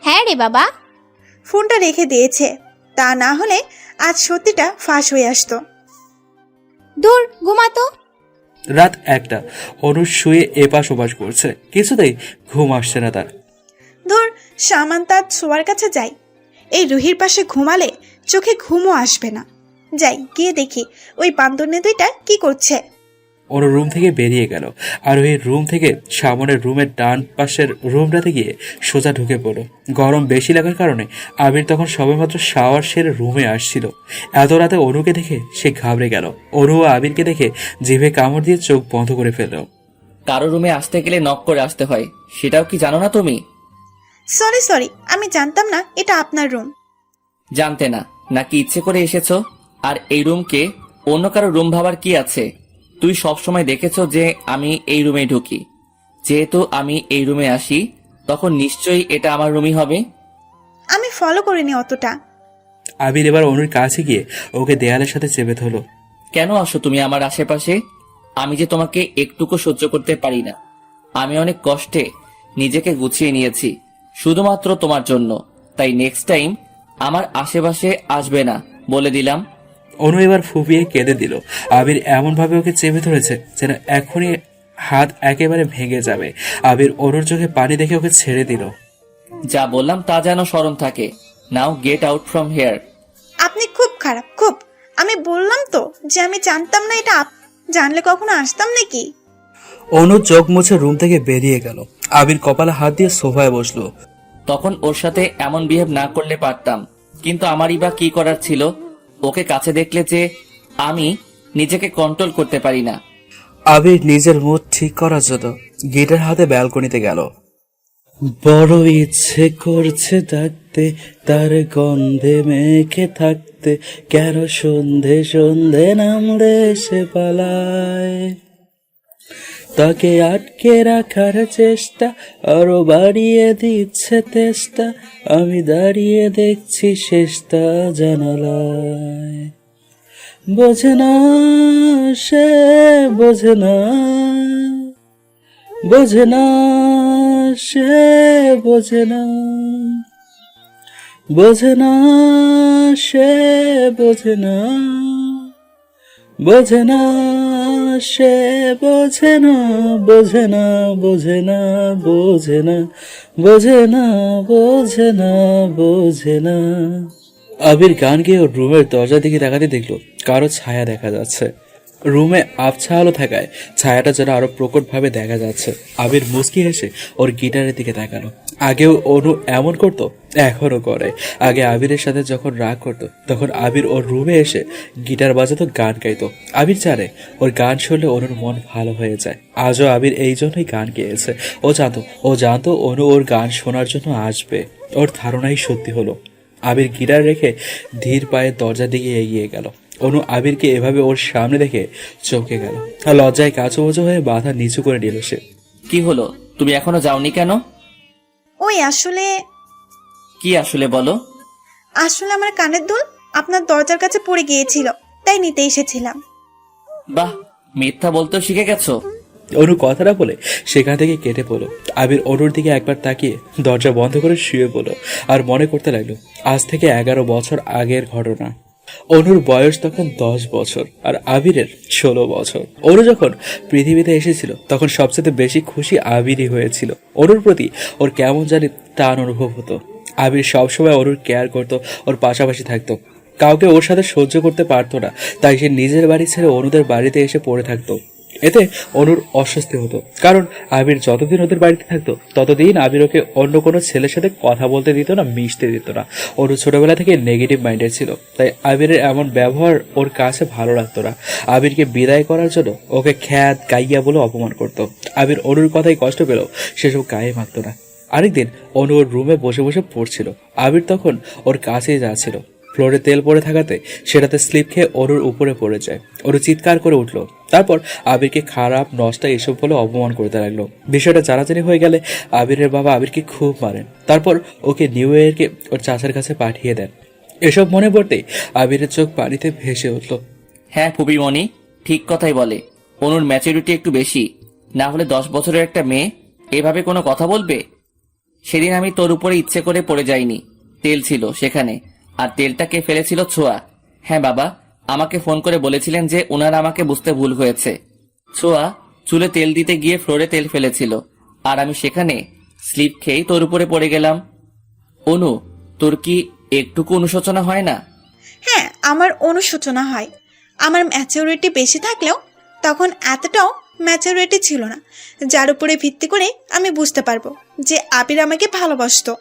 হ্যাঁ রে বাবা। ফোনটা রেখে দিয়েছে, তা না হলে আজ সত্যিটা ফাঁস হয়ে আসতো। দূর, ঘুমাতো। রাত 1টা। অনু শুয়ে এপাশ ওপাশ করছে, কিছুতেই ঘুম আসছে না তার। ধর সামান তার ছোঁয়ার কাছে যাই। এই রুহির পাশে ঘুমালে চোখে ঘুমও আসবে না। যাই গিয়ে দেখি ওই বান্দরনে দুইটা কি করছে। অনু রুম থেকে বেরিয়ে গেল আর ওই রুম থেকে সামনের রুমের ডান পাশের রুমটাতে গিয়ে সোজা ঢুকে পড়ল। গরম বেশি লাগার কারণে আবির তখন সবেমাত্র শাওয়ার সেরে রুমে আসছিল। এত রাতে অনুকে দেখে সে ঘাবড়ে গেল। অনু ও আবিরকে দেখে জিভে কামড় দিয়ে চোখ বন্ধ করে ফেলল। কারো রুমে আসতে গেলে নক করে আসতে হয়, সেটাও কি জানো না তুমি? সরি, আমি জানতাম না এটা আপনার রুম। জানতে না, নাকি ইচ্ছে করে এসেছো? আর এই রুমকে অন্য কারো রুম ভাবার কি আছে? তুই সব সময় দেখেছো যে আমি এই রুমে ঢুকি। যেহেতু আমি এই রুমে আসি, তখন নিশ্চয়ই এটা আমার রুমই হবে। আমি ফলো করিনি অতটা। আবির এবার অনুর কাছে গিয়ে ওকে দেয়ালের সাথে চেপে ধরল। কেন আসো তুমি আমার আশেপাশে? আমি যে তোমাকে একটুকু সহ্য করতে পারি না। আমি অনেক কষ্টে নিজেকে গুছিয়ে নিয়েছি শুধুমাত্র তোমার জন্য, তাই নেক্সট টাইম আমার আশেপাশে আসবে না, বলে দিলাম। অনু এবার ফুপিয়ে কেঁদে দিল। আবির এমন ভাবে ওকে চেপে ধরেছে যেন এখনই হাত একেবারে ভেঙে যাবে। আবির অনুর চোখে পানি দেখে ওকে ছেড়ে দিল। যা বললাম তা যেন স্মরণ থাকে। নাও গেট আউট ফ্রম হেয়ার। আপনি খুব খারাপ, খুব। আমি বললাম তো যে আমি জানতাম না এটা জানলে কখনো আসতাম নাকি। অনু চোখ মুছে রুম থেকে বেরিয়ে গেল। আবির কপালে হাত দিয়ে সোফায় বসলো। তখন ওর সাথে এমন বিহেভ না করলে পারতাম, কিন্তু আমারই বা কি করার ছিল? ওকে কাছে দেখলে যে আমি নিজেকে কন্ট্রোল করতে পারি না। আবির নিজের মুড ঠিক করার জন্য গিটার হাতে ব্যালকনিতে গেল। বড় ইচ্ছে করছে ডাকতে, তার গন্ধে মেখে থাকতে, কেন সন্ধে সন্ধে নামলে সে পালায়। তাকে আটকে রাখার চেষ্টা আরো বাড়িয়ে দিচ্ছে তেষ্টা, আমি দাঁড়িয়ে দেখছি শেষটা জানালায়। বোঝে না সে, বোঝে না, বোঝে না সে, বোঝে না, বোঝে না সে, বোঝে না, বোঝে না সে, বোঝে না, বোঝে না, বোঝে না, বোঝে না, বোঝে না, বোঝে না, বোঝে না। আবির গান গেয়ে ওর রুমের দরজার দিকে তাকাতে দেখলো কারো ছায়া দেখা যাচ্ছে। রুমে আবছা আলো থাকায় ছায়াটা যেন আরো প্রকট ভাবে দেখা যাচ্ছে। আবির মুস্কি হেসে ওর গিটারের দিকে তাকালো। আগেও অনু এমন করতো, এখনো করে। আগে আবিরের সাথে যখন রাগ করতো তখন আবির ওর রুমে এসে গিটার বাজাতো, গান গাইতো। আবির জানে ওর গান শুনলে অনুর মন ভালো হয়ে যায়। আজও আবির এই জন্যই গান গেয়েছে। ও জানতো অনু ওর গান শোনার জন্য আসবে। ওর ধারণাই সত্যি হলো। আবির গিটার রেখে ধীর পায়ে দরজার দিকে এগিয়ে গেল। অনু আবিরকে এভাবে ওর সামনে দেখে চমকে গেল। লজ্জায় কাঁচুমচু হয়ে মাথা নিচু করে নিল সে। কি হলো, তুমি এখনো যাওনি কেন? ওই আসলে কি আসলে বলো? আসলে আমার কানের দুল আপনার দরজার কাছে পড়ে গিয়েছিল, তাই নিতে এসেছিলাম। বাহ, মিথ্যা বলতেও শিখে গেছো। অনু কথাটা বলে সেখান থেকে কেটে পড়লো। আবির অনুর দিকে একবার তাকিয়ে দরজা বন্ধ করে শুয়ে পড়লো আর মনে করতে লাগলো আজ থেকে 11 বছর আগের ঘটনা। অনুর বয়স তখন 10 বছর আর আবিরের 16 বছর। অনু যখন পৃথিবীতে এসেছিল তখন সবচেয়ে বেশি খুশি আবিরই হয়েছিল। অনুর প্রতি ওর কেমন জানি টান অনুভব হতো। আবির সবসময় অনুর কেয়ার করতো, ওর পাশাপাশি থাকতো। কাউকে ওর সাথে সহ্য করতে পারতো না, তাই সে নিজের বাড়ি ছেড়ে অনুদের বাড়িতে এসে পড়ে থাকতো। এতে অনুর অস্বস্তি হতো, কারণ আবির যতদিন ওদের বাড়িতে থাকতো ততদিন আবির ওকে অন্য কোনো ছেলের সাথে কথা বলতে দিত না, মিশতে দিত না। অনু ছোটবেলা থেকে নেগেটিভ মাইন্ডেড ছিল, তাই আবিরের এমন ব্যবহার ওর কাছে ভালো লাগতো না। আবিরকে বিদায় করার জন্য ওকে খ্যাত গাইয়া বলে অপমান করতো। আবির অনুর কথাই কষ্ট পেল, সেসব গায়ে মাখতো না। আরেকদিন অনু ওর রুমে বসে বসে পড়ছিল। আবির তখন ওর কাছেই যাচ্ছিল। ফ্লোরে তেল পড়ে থাকাতে সেটাতে স্লিপ খেয়ে অনুর উপরে পড়ে যায়। অনু চিৎকার করে উঠলো। তারপর আবিরকে খারাপ, নষ্টা এসব বলে অপমান করতে লাগলো। বিষয়টা জানাজানি হয়ে গেলে আবিরের বাবা আবিরকে খুব মারেন। তারপর ওকে নিউ ইয়র্কে ওর চাচার কাছে পাঠিয়ে দেন। এসব মনে পড়তেই আবিরের চোখ পানিতে ভেসে উঠল। হ্যাঁ ফুপিমণি ঠিক কথাই বলে। অনুর ম্যাচুরিটি একটু বেশি, না হলে 10 বছরের একটা মেয়ে এভাবে কোনো কথা বলবে? সেদিন আমি তোর উপরে ইচ্ছে করে পড়ে যাইনি, তেল ছিল সেখানে, আর তেলটাকে ফেলেছিল ছোঁয়া। হ্যাঁ বাবা আমাকে ফোন করে বলেছিলেন যে ওনারা আমাকে বুঝতে ভুল হয়েছে। ছোঁয়া চুলে তেল দিতে গিয়ে ফ্লোরে তেল ফেলেছিল, আর আমি সেখানে স্লিপ খেয়ে তোর উপরে পড়ে গেলাম। অনু, তোর কি একটুকু অনুশোচনা হয় না? হ্যাঁ, আমার অনুশোচনা হয়। আমার ম্যাচিউরিটি বেশি থাকলেও তখন এতটাও ম্যাচিউরিটি ছিল না, যার উপরে ভিত্তি করে আমি বুঝতে পারবো যে আবির আমাকে ভালোবাসতো।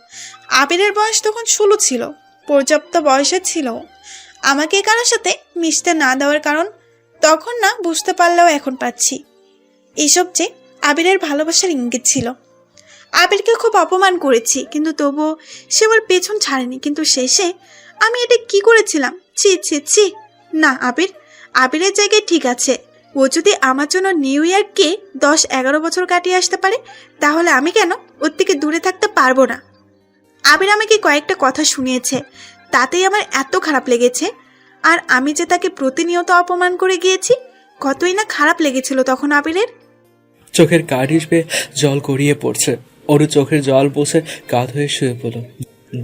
আবিরের বয়স তখন 16 ছিল, পর্যাপ্ত বয়সে ছিল। আমাকে কারোর সাথে মিশতে না দেওয়ার কারণ তখন না বুঝতে পারলেও এখন পাচ্ছি। এইসব যে আবিরের ভালোবাসার ইঙ্গিত ছিল। আবিরকে খুব অপমান করেছি, কিন্তু তবুও সে আমার পেছন ছাড়েনি। কিন্তু শেষে আমি এটা কি করেছিলাম? ছি ছি ছি। না, আবিরের জায়গায় ঠিক আছে। ও যদি আমার জন্য নিউ ইয়ারকে 10-11 বছর কাটিয়ে আসতে পারে, তাহলে আমি কেন ওর থেকে দূরে থাকতে পারবো না? আবির আমাকে কয়েকটা কথা শুনিয়েছে, তাতেই আমার এত খারাপ লেগেছে। আর আমি যে তাকে প্রতিনিয়ত অপমান করে গিয়েছি, কতই না খারাপ লেগেছিল তখন আবিরের। চোখের কাঠিস বেয়ে জল গড়িয়ে পড়ছে। ওরু চোখের জল বসে কাঁধ হয়ে শুয়ে পড়ল।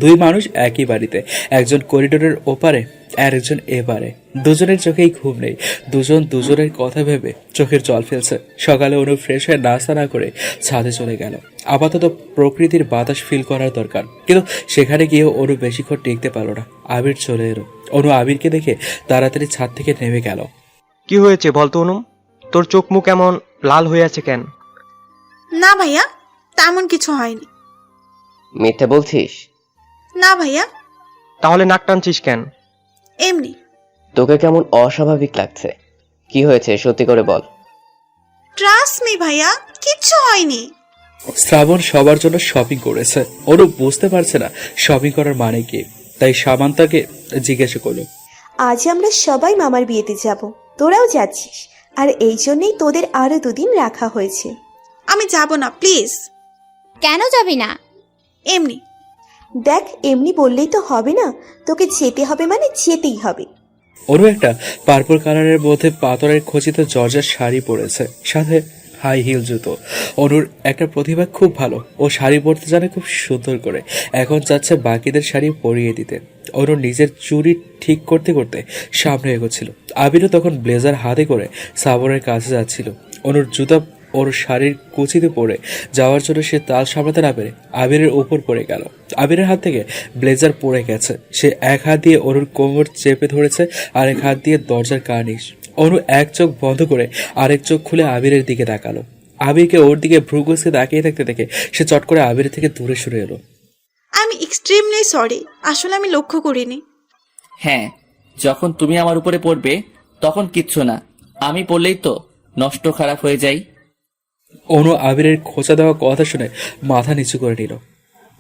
দুই মানুষ একই বাড়িতে, একজন করিডোরের ওপারে আর একজন এপারে। দুজনের চোখেই ঘুম নেই, দুজন দুজনের কথা ভেবে চোখের জল ফেলছে। সকালে অনু ফ্রেশ হয়ে নাস্তা না করে ছাদে চলে গেল। আপাতত প্রকৃতির বাতাস ফিল করার দরকার, কিন্তু সেখানে গিয়ে অনু বেশিক্ষণ টিকতে পারল না। আবির চলে এলো। অনু আবিরকে দেখে তাড়াতাড়ি ছাদ থেকে নেমে গেল। কি হয়েছে বলতো অনু? তোর চোখ মুখ এমন লাল হয়ে আছে কেন? না ভাইয়া, তেমন কিছু হয়নি। মিথ্যে বলছিস? না ভাইয়া, তাহলে নাক টানছিস কেন? এমনি। তোকে কেমন অস্বাভাবিক লাগছে, কি হয়েছে সত্যি করে বল। ট্রাস্ট মি ভাইয়া, কিচ্ছু হয়নি। শ্রাবণ সবার জন্য শপিং করেছে। ওরও বুঝতে পারছে না শপিং করার মানে কি, তাই সামান্তাকে জিজ্ঞাসা করলো, আজ আমরা সবাই মামার বিয়েতে যাব, তোরাও যাচ্ছিস, আর এই জন্যই তোদের আরো 2 দিন রাখা হয়েছে। আমি যাব না, প্লিজ। কেন যাবি না? এমনি। দেখ, এমনি বললেই তো হবে না, তোকে যেতে হবে মানে যেতেই হবে। ওরও একটা পার্পল কালারের মধ্যে পাথরের খচিত জর্জের শাড়ি পরেছে, সাথে হাই হিল জুতো। অনুর একটা প্রতিভা খুব ভালো, ও শাড়ি পরতে জানে খুব সুন্দর করে। এখন চাচ্ছে বাকিদের শাড়ি পরিয়ে দিতে। অনুর নিজের চুড়ি ঠিক করতে করতে সামনে এগোচ্ছিল। আবিরও তখন ব্লেজার হাতে করে সাবরের কাছে যাচ্ছিল। অনুর জুতা ওর শাড়ির কুচিতে পড়ে যাওয়ার জন্য সে তাল সামলাতে না পেরে আবিরের উপর পড়ে গেল। আবিরের হাত থেকে ব্লেজার পড়ে গেছে। সে এক হাত দিয়ে অনুর কোমর চেপে ধরেছে, আর এক হাত দিয়ে দরজার কার্নিশ। অনু এক চোখ বন্ধ করে আরেক চোখ খুলে আবিরের দিকে তাকালো। আবিরকে ওর দিকে ভ্রুকুচকে তাকিয়ে থাকতে দেখে সে চট করে আবিরের থেকে দূরে সরে এলো। আমি এক্সট্রিমলি সরি, আসলে আমি লক্ষ্য করিনি। হ্যাঁ, যখন তুমি আমার উপরে পড়বে তখন কিচ্ছু না, আমি পড়লেই তো নষ্ট খারাপ হয়ে যাই। অনু আবিরের খোঁচা দেওয়া কথা শুনে মাথা নিচু করে নিল।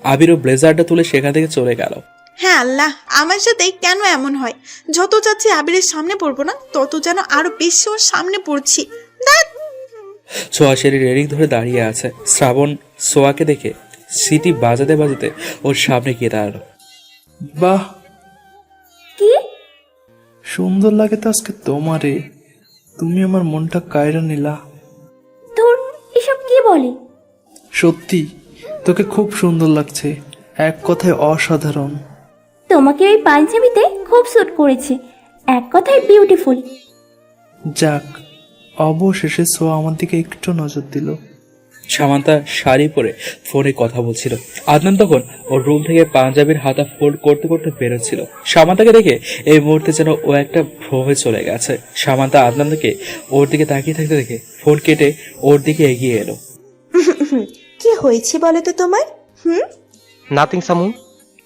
আবিরও ব্লেজারটা তুলে সেখান থেকে চলে গেল। হ্যাঁ আল্লাহ, আমার সাথে কেন এমন হয়? যত চাচ্ছি আবিরের সামনে পড়বো না, তত যেন আরো বেশি ওর সামনে পড়ছি। ছোঁয়া সেরি রেলিং ধরে দাঁড়িয়ে আছে। শ্রাবণ সোয়াকে দেখে সিটি বাজাতে বাজাতে ওর সামনে গিয়ে দাঁড়ালো। বাহ, কি সুন্দর লাগে তো আজকে তোমারে। তুমি আমার মনটা কায়রা নিলা। তোর এসব কি বলে? সত্যি তোকে খুব সুন্দর লাগছে, এক কথায় অসাধারণ। তোমাকে ওই পাঞ্জাবিতে খুব স্যুট করেছে, এক কথায় বিউটিফুল। যাক, অবশেষে সোয়া আমার দিকে একটু নজর দিল। সামান্তা শাড়ি পরে ফোনে কথা বলছিল। আদনান তখন ওর রুম থেকে পাঞ্জাবির হাতা ফোল্ড করতে করতে বেরোচ্ছিল। সামান্তাকে দেখে এই মুহূর্তে যেন ও একটা ভ্রমে চলে গেছে। সামান্তা আদনানকে ওর দিকে তাকিয়ে থাকতে দেখে ফোন কেটে ওর দিকে এগিয়ে এলো। কি হয়েছে বলো তো তোমার? নাথিং সামু,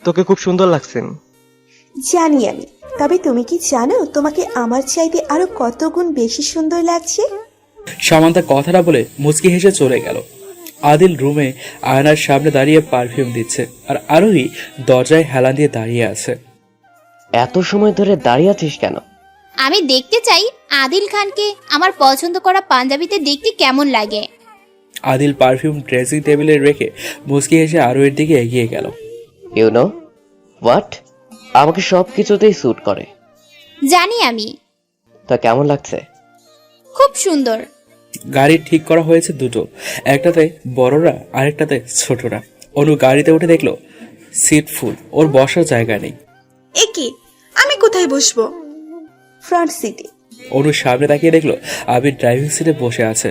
তোকে খুব সুন্দর লাগছে। জানি আমি, তবে তুমি কি জানো তোমাকে আমার চাইতে আরো কত গুণ বেশি সুন্দর লাগছে? সামান্তা কথাটা বলে মুচকি হেসে চলে গেল। আদিল রুমে আয়নার সামনে দাঁড়িয়ে পারফিউম দিচ্ছে, আর আরোহী দরজায় হেলান দিয়ে দাঁড়িয়ে আছে। এত সময় ধরে দাঁড়িয়ে আছিস কেন? আমি দেখতে চাই আদিল খানকে আমার পছন্দ করা পাঞ্জাবিতে দেখতে কেমন লাগে। আদিল পারফিউম ড্রেসিং টেবিলে রেখে মুচকি হেসে আরোহীর দিকে এগিয়ে গেল। ইউ নো হোয়াট, আমাকে সব কিছুতেই স্যুট করে। জানি আমি। তা কেমন লাগছে? খুব সুন্দর। গাড়ি ঠিক করা হয়েছে দুটো, একটাতে বড়রা আরেকটাতে ছোটরা। অনু গাড়িতে উঠে দেখলো সিট ফুল, ওর বসার জায়গা নেই। এ কি, আমি কোথায় বসবো? ফ্রন্ট সিটে। অনুর সামনে তাকিয়ে দেখলো আবির ড্রাইভিং সিটে বসে আছে।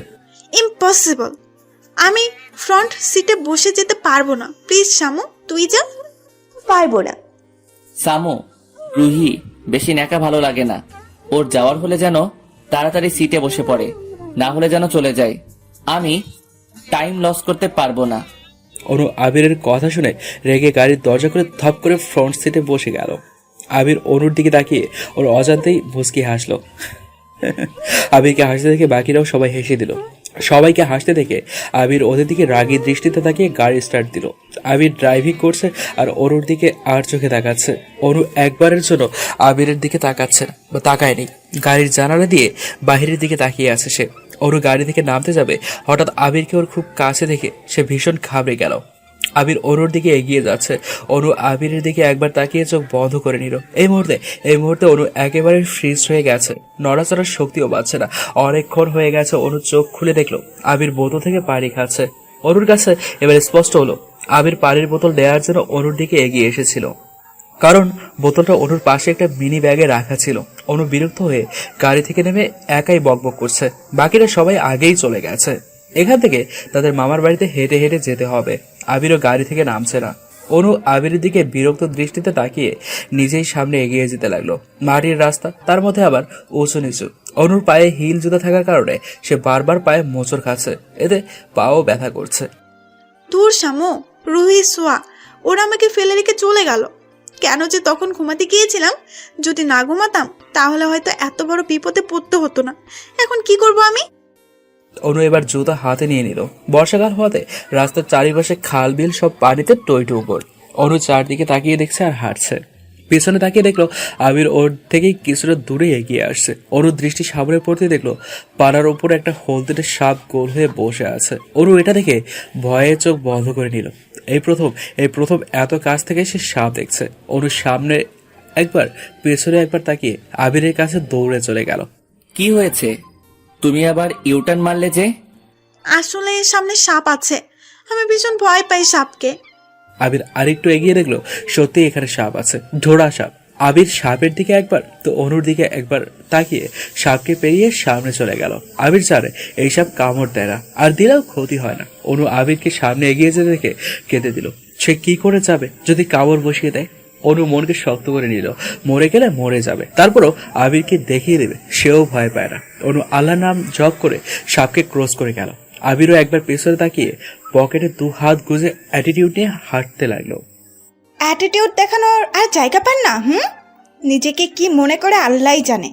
ইম্পসিবল, আমি ফ্রন্ট সিটে বসে যেতে পারবো না। প্লিজ শামু, তুই যা। পারবো না। সামু, রুহি বেশি ন্যাকা ভালো লাগে না। ওর যাওয়ার হলে যেন তাড়াতাড়ি সিটে বসে পড়ে, না হলে যেন চলে যায়। আমি টাইম লস করতে পারবো না। অনু আবিরের কথা শুনে রেগে গাড়ির দরজা করে থপ করে ফ্রন্ট সিটে বসে গেল। আবির অনুর দিকে তাকিয়ে ওর অজান্তেই মুচকি হাসলো। আবিরকে হাসতে দেখে বাকিরাও সবাই হেসে দিল। সবাইকে হাসতে দেখে আবির ওদের দিকে রাগী দৃষ্টিতে তাকিয়ে গাড়ি স্টার্ট দিল। আবির ড্রাইভিং করছে আর অনুর দিকে আর চোখে তাকাচ্ছে। অনু একবারের জন্য আবিরের দিকে তাকাচ্ছে না বা তাকায়নি। গাড়ির জানালা দিয়ে বাহিরের দিকে তাকিয়ে আছে সে। অনু গাড়ি থেকে নামতে যাবে, হঠাৎ আবিরকে ওর খুব কাছে দেখে সে ভীষণ ঘাবড়ে গেল। আবির অনুর দিকে এগিয়ে যাচ্ছে। অনু আবিরের দিকে একবার তাকিয়ে চোখ বন্ধ করে নিল। এই মুহূর্তে অনু একেবারে ফ্রিজ হয়ে গেছে, নড়াচড়ার শক্তিও পাচ্ছে না। অনেকক্ষণ হয়ে গেছে। অনু চোখ খুলে দেখলো আবির বোতল থেকে পানি খাচ্ছে। অনুর কাছে এবার স্পষ্ট হলো আবির পানির বোতল দেওয়ার জন্য অনুর দিকে এগিয়ে এসেছিল, কারণ বোতলটা অনুর পাশে একটা মিনি ব্যাগে রাখা ছিল। অনু বিরক্ত হয়ে গাড়ি থেকে নেমে একাই বকবক করছে। বাকিরা সবাই আগেই চলে গেছে। এখান থেকে তাদের মামার বাড়িতে হেঁটে হেঁটে যেতে হবে। আবিরও গাড়ি থেকে নামছে না। অনু আবিরের দিকে বিরক্ত দৃষ্টিতে তাকিয়ে নিজেই সামনে এগিয়ে যেতে লাগলো। মাটির রাস্তা, তার মধ্যে আবার উঁচু নিচু। অনুর পায়ে হিল জুতা থাকার কারণে সে বারবার পায়ে মোচড় খাচ্ছে, এতে পাও ব্যথা করছে। দূর শামু, রুহি সোয়া ওরা আমাকে ফেলে রেখে চলে গেল। কেন যে তখন ঘুমাতে গিয়েছিলাম, যদি না ঘুমাতাম তাহলে হয়তো এত বড় বিপদে পড়তে হতো না। এখন কি করব আমি? অনু এবার জুতা হাতে নিয়ে নিল। বর্ষাকাল হওয়াতে রাস্তার চারিপাশে খাল বিল সব পানিতে টইটুম্বর। অনু চারদিকে তাকিয়ে দেখছে আর হাঁটছে। পিছনে তাকিয়ে দেখলো আবির ওর থেকেই কিছুটা দূরে এগিয়ে আসছে। অনু দৃষ্টি সামনে পড়তে দেখলো পাড়ার উপর একটা হলদেটে সাপ গোল হয়ে বসে আছে। অনু এটা দেখে ভয়ে চোখ বন্ধ করে নিল। এই প্রথম এত কাছ থেকে সে সাপ দেখছে। অনু সামনে একবার পেছনে একবার তাকিয়ে আবিরের কাছে দৌড়ে চলে গেল। কি হয়েছে? তুমি আবার ইউটার্ন মারলে যে? আসলে সামনে সাপ আছে, আমি ভীষণ ভয় পাই সাপকে। আবির আরেকটু এগিয়ে দেখলো সত্যি এখানে সাপ আছে, ঢোড়া সাপ। আবির সাপের দিকে একবার তো অনুর দিকে একবার তাকিয়ে সাপকে পেরিয়ে সামনে চলে গেল। আবির জানে এই সাপ কামড় দেয় না, আর দিলেও ক্ষতি হয় না। অনু আবিরকে সামনে এগিয়ে যেতে দেখে কেঁদে দিল। সে কি করে যাবে যদি কামড় বসিয়ে দেয়? অনু মনকে শক্ত করে নিল, মরে গেলে মরে যাবে, তারপরও আবিরকে দেখিয়ে দেবে, সেও ভয় পায় না। অনু আল্লাহর নাম জপ করে সাপকে ক্রস করে গেল। আবিরও একবার পেছনে তাকিয়ে পকেটে 2 হাত গুজে অ্যাটিটিউড নিয়ে হাঁটতে লাগলো। অ্যাটিটিউড দেখানোর আর জায়গা পান না। নিজেকে কি মনে করে আল্লাহই জানে।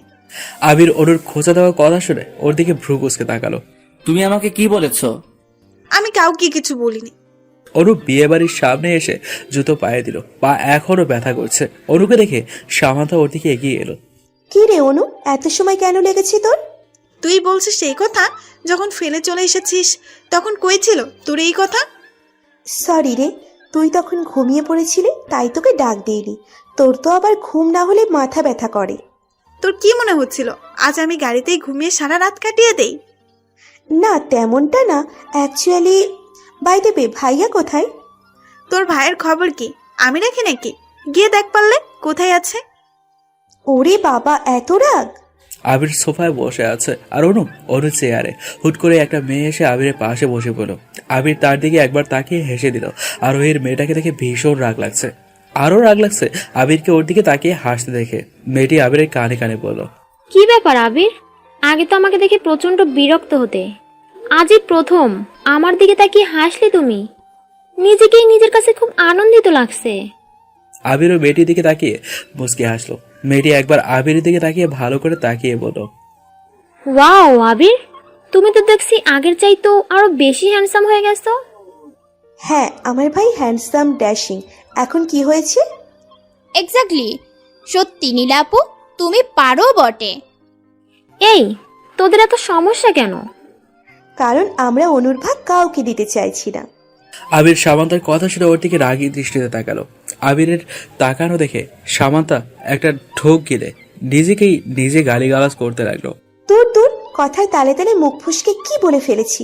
আবির অনুর খোঁজা দেওয়ার কথা শুনে ওর দিকে ভ্রু কুঁচকে তাকালো। তুমি আমাকে কি বলেছো? আমি কাউকে কিছু বলিনি। অনু বিয়ে বাড়ির সামনে এসে জুতো পায়ে দিল। পা এখনো ব্যথা করছে। অনুকে দেখে সামান্তা ওর দিকে এগিয়ে এলো। কি রে অনু, এত সময় কেন লেগেছে তোর? তুই বলছিস সেই কথা? যখন ফেলে চলে এসেছিস তখন কই ছিল তোর এই কথা? সরি রে, তুই তখন ঘুমিয়ে পড়েছিলি, তাই তোকে ডাক দিইনি। তোর তো আবার ঘুম না হলে মাথা ব্যথা করে। তোর কি মনে হচ্ছিল আজ আমি গাড়িতেই ঘুমিয়ে সারা রাত কাটিয়ে দেই? না তেমনটা না, অ্যাকচুয়ালি বাই দ্য ওয়ে ভাইয়া কোথায়? তোর ভাইয়ের খবর কি আমি রাখি নাকি? গিয়ে দেখ পারলে কোথায় আছে। ওরে বাবা, এত রাগ! আবির সোফায় বসে আছে আর অনু চেয়ারে। হুট করে একটা মেয়ে এসে আবিরের পাশে বসে পড়ল। আবির তার দিকে একবার তাকিয়ে হেসে দিল। আর ওই মেয়েটাকে দেখে ভীষণ রাগ লাগছে। আরো রাগ লাগছে আবিরকে ওর দিকে তাকিয়ে হাসতে দেখে। মেয়েটি আবিরের কানে কানে বলল, কি ব্যাপার আবির? আগে তো আমাকে দেখে প্রচন্ড বিরক্ত হতে, আজই প্রথম আমার দিকে তাকিয়ে হাসলে তুমি। নিজেকেই নিজের কাছে খুব আনন্দিত লাগছে। আবিরও মেয়েটির দিকে তাকিয়ে মুচকি হাসলো। মেয়েটি একবার আবিরের দিকে তাকিয়ে ভালো করে তাকিয়ে বলল, ওয়াও আবির, তুমি তো দেখছি আগের চাইতো আরো বেশি হ্যান্ডসাম হয়ে গেছো। হ্যাঁ, আমার ভাই হ্যান্ডসাম ড্যাশিং। এখন কি হয়েছে? এক্স্যাক্টলি, সত্যি নীলা আপু তুমি পারো বটে। এই তোদের এত সমস্যা কেন? কারণ আমরা অনুর ভাগ কাউকে দিতে চাইছি না। আবির সামান্তার কথা শুনে ওর দিকে রাগী দৃষ্টিতে তাকালো। আবিরের তাকানো দেখে সামান্তা একটা ঢোক গিলে নিজেকেই নিজে গালিগালাজ করতে লাগলো। দূর দূর, কথায় তালে তালে মুখ ফুসকে কি বলে ফেলেছি।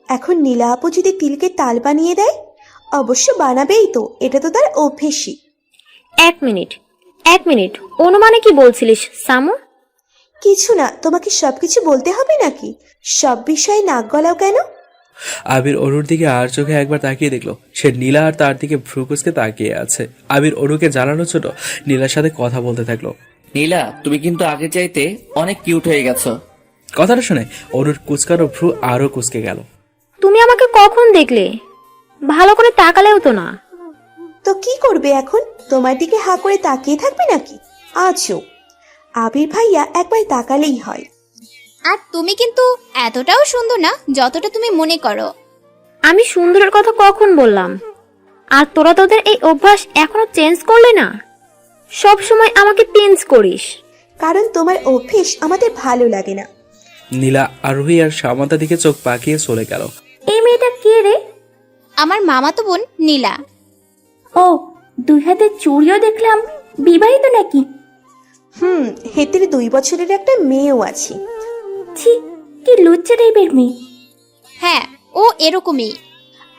এখন নীলা আপু যদি তিলকে তাল বানিয়ে দেয়, অবশ্য বানাবেই তো, এটা তো তার অভ্যেসই। এক মিনিট অনুমানে কি বলছিলিস সামু? কিছু না, তোমাকে সবকিছু বলতে হবে নাকি? সব বিষয়ে নাক গলাও কেন? আবির অনুর দিকে আর চোখে একবার তাকিয়ে দেখলো সে নীলা আর তার দিকে ভ্রুকুচকে তাকিয়ে আছে। আবির অনুকে জানানোর জন্য নীলার সাথে কথা বলতে থাকলো। নীলা, তুমি কিন্তু আগে চাইতে অনেক কিউট হয়ে গেছো। কথাটা শুনে অনুর কুচকানো ভ্রু আরো কুচকে গেল। তুমি আমাকে কখন দেখলে? ভালো করে তাকালেও তো না। তো কি করবে এখন? তোমার দিকে হা করে তাকিয়ে থাকবে নাকি? আজও আবির ভাইয়া একবার তাকালেই হয়। আর তুমি কিন্তু এতটাও সুন্দর না যতটা তুমি মনে করো। আমি সুন্দরের কথা কখন বললাম? আর তোরা তোদের এই অভ্যাস এখনো চেঞ্জ করলে না? সব সময় আমাকে পিঞ্চ করিস। কারণ তোমার অভ্যেস আমাদের ভালো লাগে না। নীলা আরোহী আর সামান্তার দিকে চোখ পাকিয়ে চলে গেল। এই মেয়েটা কে রে? আমার মামাতো বোন নীলা। ও, দুই হাতে চুড়িও দেখলাম। বিবাহিত নাকি? হেতের 2 বছরের একটা মেয়েও আছে। ছি, কি লুচ্চা টাইপের মেয়ে। হ্যাঁ, ও এরকমই।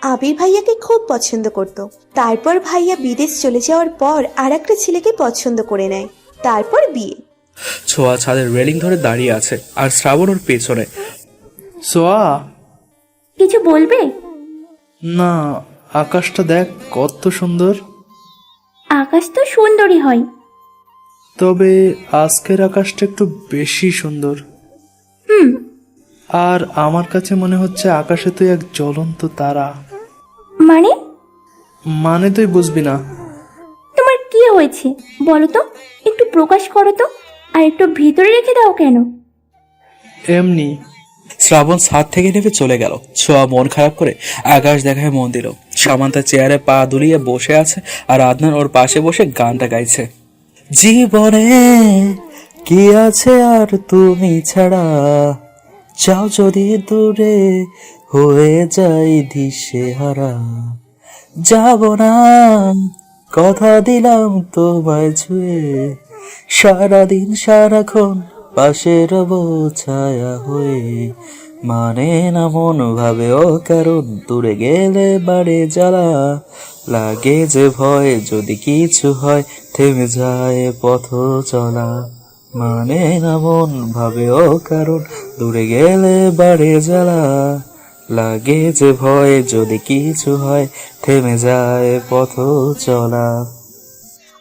আবির ভাইয়াকে খুব পছন্দ করত। তারপর ভাইয়া বিদেশ চলে যাওয়ার পর আর একটা ছেলেকে পছন্দ করে নেয়। তারপর বিয়ে। ছোঁয়া ছাদের রেলিং ধরে দাঁড়িয়ে আছে আর শ্রাবণ ওর পেছনে। সোয়া, কিছু বলবে? না, আকাশটা দেখ কত সুন্দর। আকাশ তো সুন্দরই হয়। তবে আজকের আকাশটা একটু বেশি সুন্দর। আর আমার কাছে মনে হচ্ছে আকাশে তুই এক জ্বলন্ত তারা। মানে তুই বুঝবি না। তোমার কি হয়েছে বলো তো? একটু প্রকাশ করো তো। আর একটু ভিতরে রেখে দাও কেন? এমনি। শ্রাবণ ছাদ থেকে নেমে চলে গেল। ছোঁয়া মন খারাপ করে আকাশ দেখায় মন দিল। সামান্তা চেয়ারে পা দুলিয়ে বসে আছে আর আদনান ওর পাশে বসে গানটা গাইছে। জীবনে কি আছে আর তুমি ছাড়া, যাও যদি দূরে হয়ে যাই দিশে হারা, যাব না কথা দিলাম তোমায় ছুঁয়ে, সারাদিন সারাক্ষণ পাশে রব ছায়া হয়ে, মানে না মন ভাবেও কারণ দূরে গেলে বাড়ে জ্বালা, লাগে যে ভয় যদি কিছু হয় থেমে যায় পথ চলা, মানে না মন ভাবেও কারণ দূরে গেলে বাড়ে জ্বালা, লাগে যে ভয় যদি কিছু হয় থেমে যায় পথ চলা।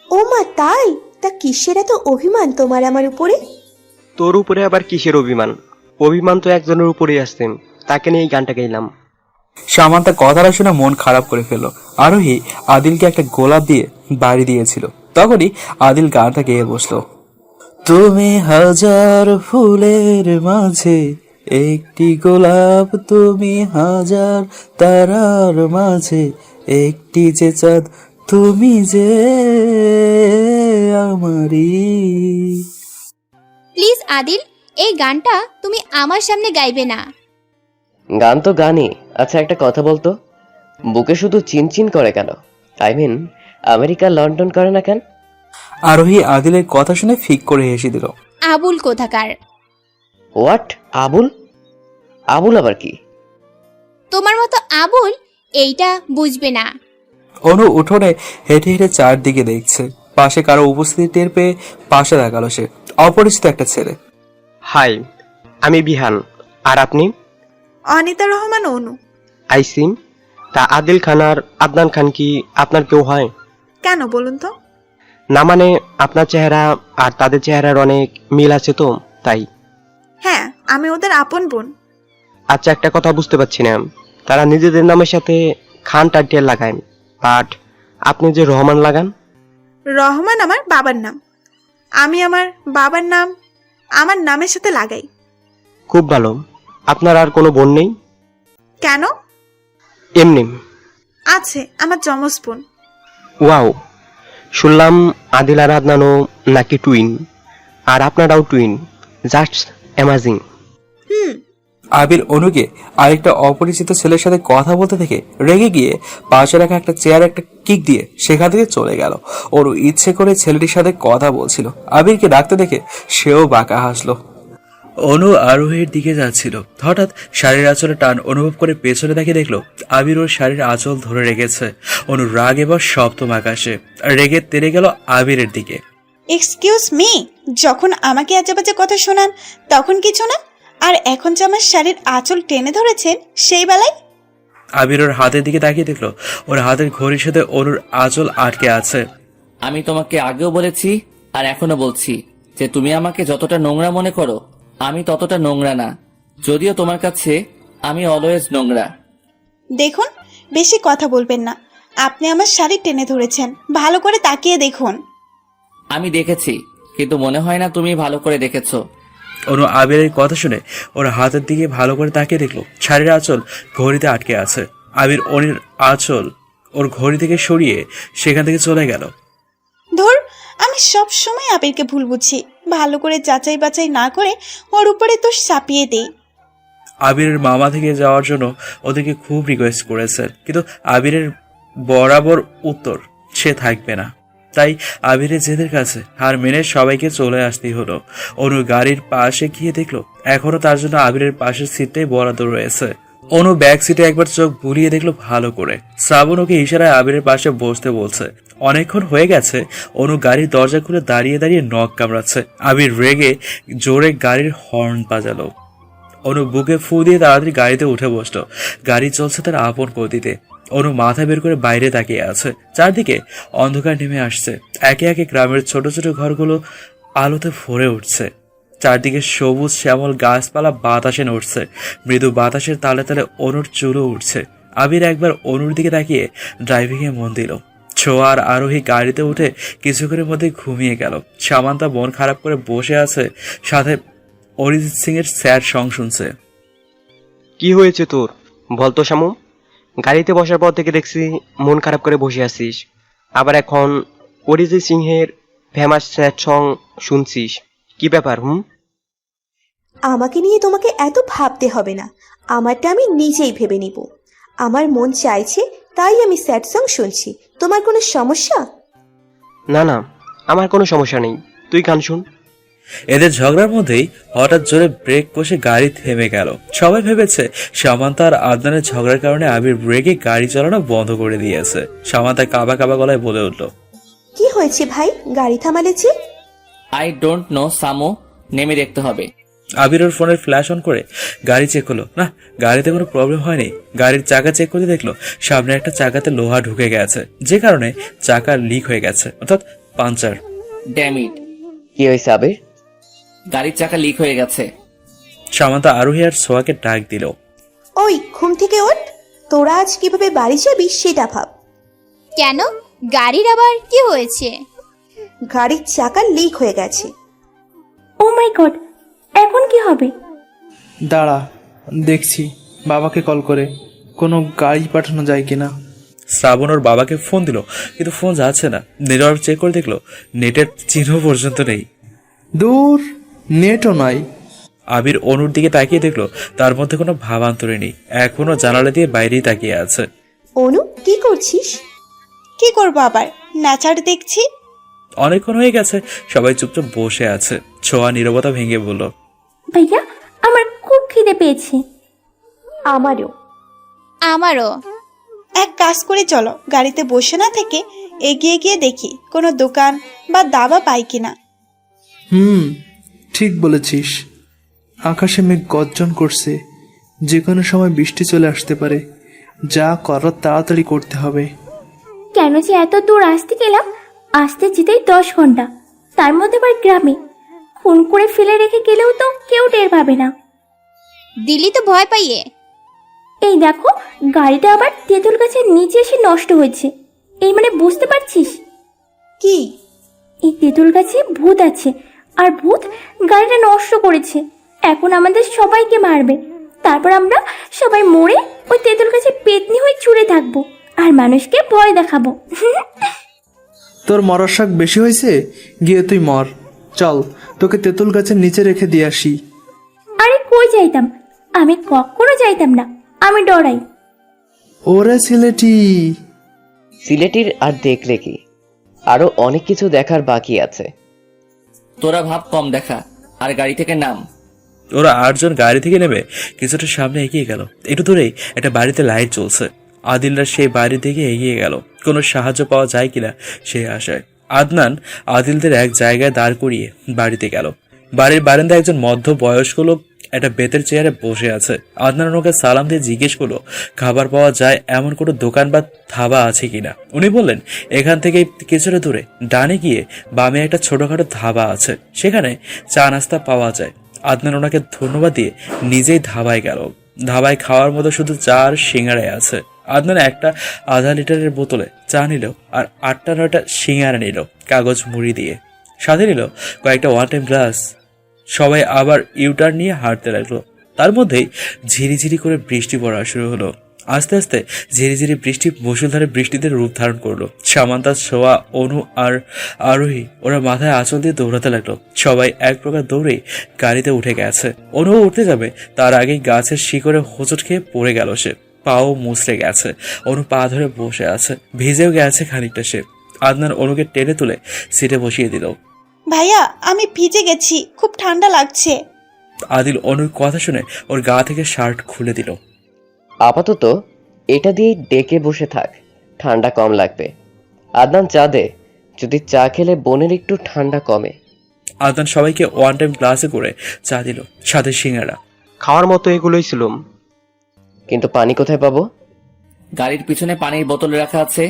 ও মা, তাই? তা কিসের এত অভিমান তোমার আমার উপরে? তোর উপরে আবার কিসের অভিমান? অভিমান তো একজনের উপরেই আসছে, তাকে নিয়ে এই গানটা গাইলাম। সামান্তা কথাটা শুনে মন খারাপ করে ফেললো। আরোহী আদিলকে একটা গোলাপ দিয়ে বাড়ি দিয়েছিল। তখনই আদিল গানটা গেয়ে বসলো। তুমি হাজার ফুলের মাঝে একটি গোলাপ, তুমি হাজার তারার মাঝে একটি যে চাঁদ, তুমি যে আমারই। প্লিজ আদিল, এই গানটা তুমি আমার সামনে গাইবে না। গান তো গানই। আচ্ছা একটা কথা বলতো, বুকে শুধু চিনচিন করে কেন? আই মিন আমেরিকা লন্ডন করে না কেন? আরোহী আদিলের কথা শুনে ফিক করে হেসে দিল। আবুল কোথাকার। হোয়াট? আবুল? আবুল আবার কি? তোমার মতো আবুল এইটা বুঝবে না। অনু উঠোনে হেঁটে হেঁটে চারদিকে দেখছে। পাশে কারো উপস্থিতি টের পেয়ে পাশে তাকালো সে। অপরিচিত একটা ছেলে। হাই, আমি বিহান। আর আপনি? অনিতা রহমান অনু। আইসিম। তা আদিল খান আর আদনান খান কি আপনার কেউ হয়? কেন বলুন তো? না মানে আপনার চেহারা আর তাদের চেহারার অনেক মিল আছে তো তাই। হ্যাঁ, আমি ওদের আপন বোন। আচ্ছা একটা কথা বুঝতে পারছি না, তারা নিজেদের নামের সাথে খান টাইটেল লাগায়, বাট আপনি যে রহমান লাগান। রহমান আমার বাবার নাম, আমি আমার বাবার নাম আমার নামের সাথে লাগাই। খুব ভালো। আপনার আর কোনো বোন নেই? কেন? এমনি। আছে, আমার যমজ বোন। ওয়াও, শুনলাম আদিল আর আদনানও নাকি টুইন, আর আপনারাও টুইন। Just amazing. আবির অনুকে আরেকটা অপরিচিত ছেলের সাথে কথা বলতে থেকে রেগে গিয়ে পাশে রাখা একটা চেয়ার একটা কিক দিয়ে সেখান থেকে চলে গেল। অনু ইচ্ছে করে ছেলেটির সাথে কথা বলছিল। আবিরকে ডাকতে দেখে সেও বাঁকা হাসলো। অনু আরোহীর দিকে যাচ্ছিল। হঠাৎ শাড়ির আঁচলে টান অনুভব করে পেছনে দেখে দেখলো আবির ওর শাড়ির আঁচল ধরে রেখেছে। অনু রাগ এবার সপ্তম আকাশে রেগে তেড়ে গেল আবিরের দিকে। এক্সকিউজ মি, যখন আমাকে আজে বাজে কথা শোনান তখন কিছু না, আর এখন যে আমার শাড়ির আঁচল টেনে ধরেছেন সেই বেলায়। আবির ওর হাতের দিকে তাকিয়ে দেখলো ওর হাতের ঘড়ির সাথে অনুর আঁচল আটকে আছে। আমি তোমাকে আগেও বলেছি আর এখনো বলছি যে তুমি আমাকে যতটা নোংরা মনে করো আমি ততটা নোংরা না, যদিও তোমার কাছে আমি অলওয়েজ নোংরা। দেখুন, বেশি কথা বলবেন না। আপনি আমার শাড়ি টেনে ধরেছেন, ভালো করে তাকিয়ে দেখুন। আমি দেখেছি, কিন্তু মনে হয় না তুমি ভালো করে দেখেছো। অনু আবিরের কথা শুনে ওর হাতের দিকে ভালো করে তাকিয়ে দেখলো শাড়ির আঁচল ঘড়িতে আটকে আছে। আবির অনুর আঁচল ওর ঘড়ি থেকে সরিয়ে সেখান থেকে চলে গেল। ধর, আমি সব সময় আবিরকে ভুল বুঝি, ভালো করে যাচাই বাছাই না করে ওর উপরে তো চাপিয়ে দেই। আবিরের মামা থেকে যাওয়ার জন্য ওদেরকে খুব রিকোয়েস্ট করেছেন, কিন্তু আবিরের বরাবর উত্তর সে থাকবে না। তাই আবিরের জেদের কাছে হার মেনে সবাইকে চলে আসতেই হলো। অনু গাড়ির পাশে গিয়ে দেখলো এখনো তার জন্য আবিরের পাশের সিটটাই বরাদ্দ রয়েছে। অনু ব্যাক সিটে একবার চোখ বুলিয়ে দেখলো ভালো করে। শ্রাবণ ওকে ইশারায় আবিরের পাশে বসতে বলছে। অনেকক্ষণ হয়ে গেছে। অনু গাড়ির দরজা খুলে দাঁড়িয়ে দাঁড়িয়ে নখ কামড়াচ্ছে। আবির রেগে জোরে গাড়ির হর্ন বাজালো। অনু বুকে ফু দিয়ে তাড়াতাড়ি গাড়িতে উঠে বসলো। গাড়ি চলছে তার আপন গতিতে। অনু মাথা বের করে বাইরে তাকিয়ে আছে। চারদিকে অন্ধকার নেমে আসছে। একে একে গ্রামের ছোট ছোট ঘরগুলো আলোতে ভরে উঠছে। চারদিকে সবুজ শ্যামল গাছপালা বাতাসে নড়ছে। মৃদু বাতাসের তালে তালে অনুর চুলও উঠছে। আবির একবার অনুর দিকে তাকিয়ে ড্রাইভিংয়ে মন দিল। ছোঁয়ার আরোহী গাড়িতে উঠে কিছুক্ষণের মধ্যে ঘুমিয়ে গেল। সামান্তা মন খারাপ করে বসে আছে, সাথে অরিজিৎ সিং এর স্যাড সং শুনছে। কি হয়েছে তোর বলতো শামু? গাড়িতে বসার পর থেকে দেখছি মন খারাপ করে বসে আছিস, আবার এখন অরিজিৎ সিংহের ফেমাস স্যাড সং শুনছিস, কি ব্যাপার? আমাকে নিয়ে তোমাকে এত ভাবতে হবে না, আমারটা আমি নিজেই ভেবে নিব। আমার মন চাইছে তাই আমি স্যাড সং শুনছি, তোমার কোনো সমস্যা? না না, আমার কোনো সমস্যা নেই, তুই গান শুন। এদের ঝগড়ার মধ্যেই হঠাৎ জোরে ব্রেক কষে গাড়ি থেমে গেল। সবাই ভেবেছে সামান্তা আর আদনানের ঝগড়ার কারণে আবির ব্রেকে গাড়ি চালানো বন্ধ করে দিয়েছে। সামান্তা কাবা কাবা গলায় বলে উঠল, কি হয়েছে ভাই, গাড়ি থামালে যে? আই ডোন্ট নো সামো, নেমে দেখতে হবে। আবির ওর ফোনের ফ্ল্যাশ অন করে গাড়ি চেক করলো। না, গাড়িতে কোনো প্রবলেম হয়নি। গাড়ির চাকা চেক করতে দেখলো সামনে একটা চাকাতে লোহা ঢুকে গেছে, যে কারণে চাকা লিক হয়ে গেছে, অর্থাৎ পাঞ্চার। ড্যাম ইট, কি হয়েছে আবির? গাড়ির চাকা লিক হয়ে গেছে। সামান্তা আরোহী আর সোয়াকে ডাক দিল। ওই ঘুম থেকে ওঠ, তোরা আজ কিভাবে বাড়ি যাবি সেটা ভাব। কেন, গাড়ির আবার কি হয়েছে? গাড়ির চাকা লিক হয়ে গেছে। ও মাই গড, এখন কি হবে? দাঁড়া, দেখছি বাবাকে কল করে কোনো গাড়ি পাঠানো যায় কিনা। শ্রাবণ ওর বাবাকে ফোন দিল, কিন্তু ফোন যাচ্ছে না। নেটওয়ার্ক চেক করে দেখলো নেটের চিহ্ন পর্যন্ত নেই। দূর, নেটও নাই। আবির অনুর দিকে তাকিয়ে দেখলো তার মধ্যে কোনো ভাবান্তরে নেই, এখনো জানালা দিয়ে বাইরেই তাকিয়ে আছে। অনু, কি করছিস? কি করবো আবার, নাচার দেখছি। অনেকক্ষণ হয়ে গেছে, সবাই চুপচাপ বসে আছে। ছোঁয়া নীরবতা ভেঙে বলল, ভাইয়া, আমার খুব খিদে পেয়েছে। আমারও। আমারও। এক কাজ করে চলো, গাড়িতে বসে না থেকে এগিয়ে গিয়ে দেখি কোনো দোকান বা দাবা পাই কিনা। ঠিক বলেছিস। আকাশে মেঘ গর্জন করছে, যে কোনো সময় বৃষ্টি চলে আসতে পারে। যা করার তাড়াতাড়ি করতে হবে। কেন যে এত দূর আসতে গেলাম, আসতে যেতেই 10 ঘন্টা, তার মধ্যে আবার গ্রামে। ফোন করে ফেলে রেখে গেলেও তো কেউ টের পাবে না। দিলি তো ভয় পাইয়ে। এই দেখো, গাড়িটা আবার তেঁতুল গাছের নিচে এসে নষ্ট হয়েছে। এই মানে বুঝতে পারছিস? কি? এই তেঁতুল গাছে ভূত আছে, আর ভূত গাড়িটা নষ্ট করেছে। এখন আমাদের সবাইকে মারবে, তারপর আমরা সবাই মরে ওই তেঁতুল গাছে পেতনি হয়ে ছুঁড়ে থাকবো আর মানুষকে ভয় দেখাবো। তোর মরার শখ বেশি হয়েছে, গিয়ে তুই মর। চল, তোকে তেঁতুল গাছের নিচে রেখে দিয়ে আসি। আরে কই যাইতাম, আমি কখনো যাইতাম না, আমি ডরাই। ওরে সিলেটি। সিলেটির আর দেখলে কি, আরো অনেক কিছু দেখার বাকি আছে। তোরা ভাব কম দেখা, আর গাড়ি থেকে নাম। ওরা 8 জন গাড়ি থেকে নেমে কিছুটা সামনে এগিয়ে গেল। একটু দূরেই একটা বাড়িতে লাইট জ্বলছে। আদিলরা সেই বাড়ির দিকে এগিয়ে গেল, কোনো সাহায্য পাওয়া যায় কিনা সেই আশায়। আদনান আদিলদের এক জায়গায় দাঁড় করিয়ে বাড়িতে গেল। বাড়ির বারান্দায় একজন মধ্য বয়স্ক লোক একটা বেতের চেয়ারে বসে আছে। আদনান ওকে সালাম দিয়ে জিজ্ঞেস করলো খাবার পাওয়া যায় এমন কোনো দোকান বা ধাবা আছে কিনা। উনি বললেন এখান থেকে কিছুটা দূরে ডানে গিয়ে বামে একটা ছোটখাটো ধাবা আছে, সেখানে চা নাস্তা পাওয়া যায়। আদনান ওনাকে ধন্যবাদ দিয়ে নিজেই ধাবায় গেল। ধাবায় খাওয়ার মতো শুধু চা আর সিঙ্গারাই আছে। আদনান একটা আধা লিটারের বোতলে চা নিল আর 8-9টা সিঙ্গারা নিল কাগজ মুড়ি দিয়ে, সাথে নিল কয়েকটা ওয়ান টাইম গ্লাস। সবাই আবার ইউটার্ন নিয়ে হাঁটতে লাগলো। তার মধ্যেই ঝিরিঝিরি করে বৃষ্টি পড়া শুরু হলো। আস্তে আস্তে ঝিরিঝিরি বৃষ্টি মুষলধারে বৃষ্টিতে রূপ ধারণ করলো। সামান্তা, সোয়া, অনু আর আরোহী ওরা মাথায় আঁচল দিয়ে দৌড়াতে লাগলো। সবাই এক প্রকার দৌড়েই গাড়িতে উঠে গেছে। অনুও উঠতে যাবে তার আগেই গাছের শিকড়ে হোঁচট খেয়ে পড়ে গেল সে। পাও মুচড়ে গেছে। অনু পা ধরে বসে আছে, ভিজেও গেছে খানিকটা সে। আদনান অনুকে টেনে তুলে সিটে বসিয়ে দিল। ভাইয়া আমি ভিজে গেছি, খুব ঠান্ডা লাগছে। আদিল অনুর কথা শুনে ওর গা থেকে শার্ট খুলে দিল। আপাতত এটা দিয়েই ডেকে বসে থাক, ঠান্ডা কম লাগবে। আদনান চা দে, যদি চা খেলে বোনের একটু ঠান্ডা কমে। আদনান সবাইকে ওয়ান টাইম গ্লাসে করে চা দিল, সাথে সিঙ্গারা। খাওয়ার মতো এগুলোই ছিল। কিন্তু পানি কোথায় পাবো? গাড়ির পিছনে পানির বোতল রাখা আছে।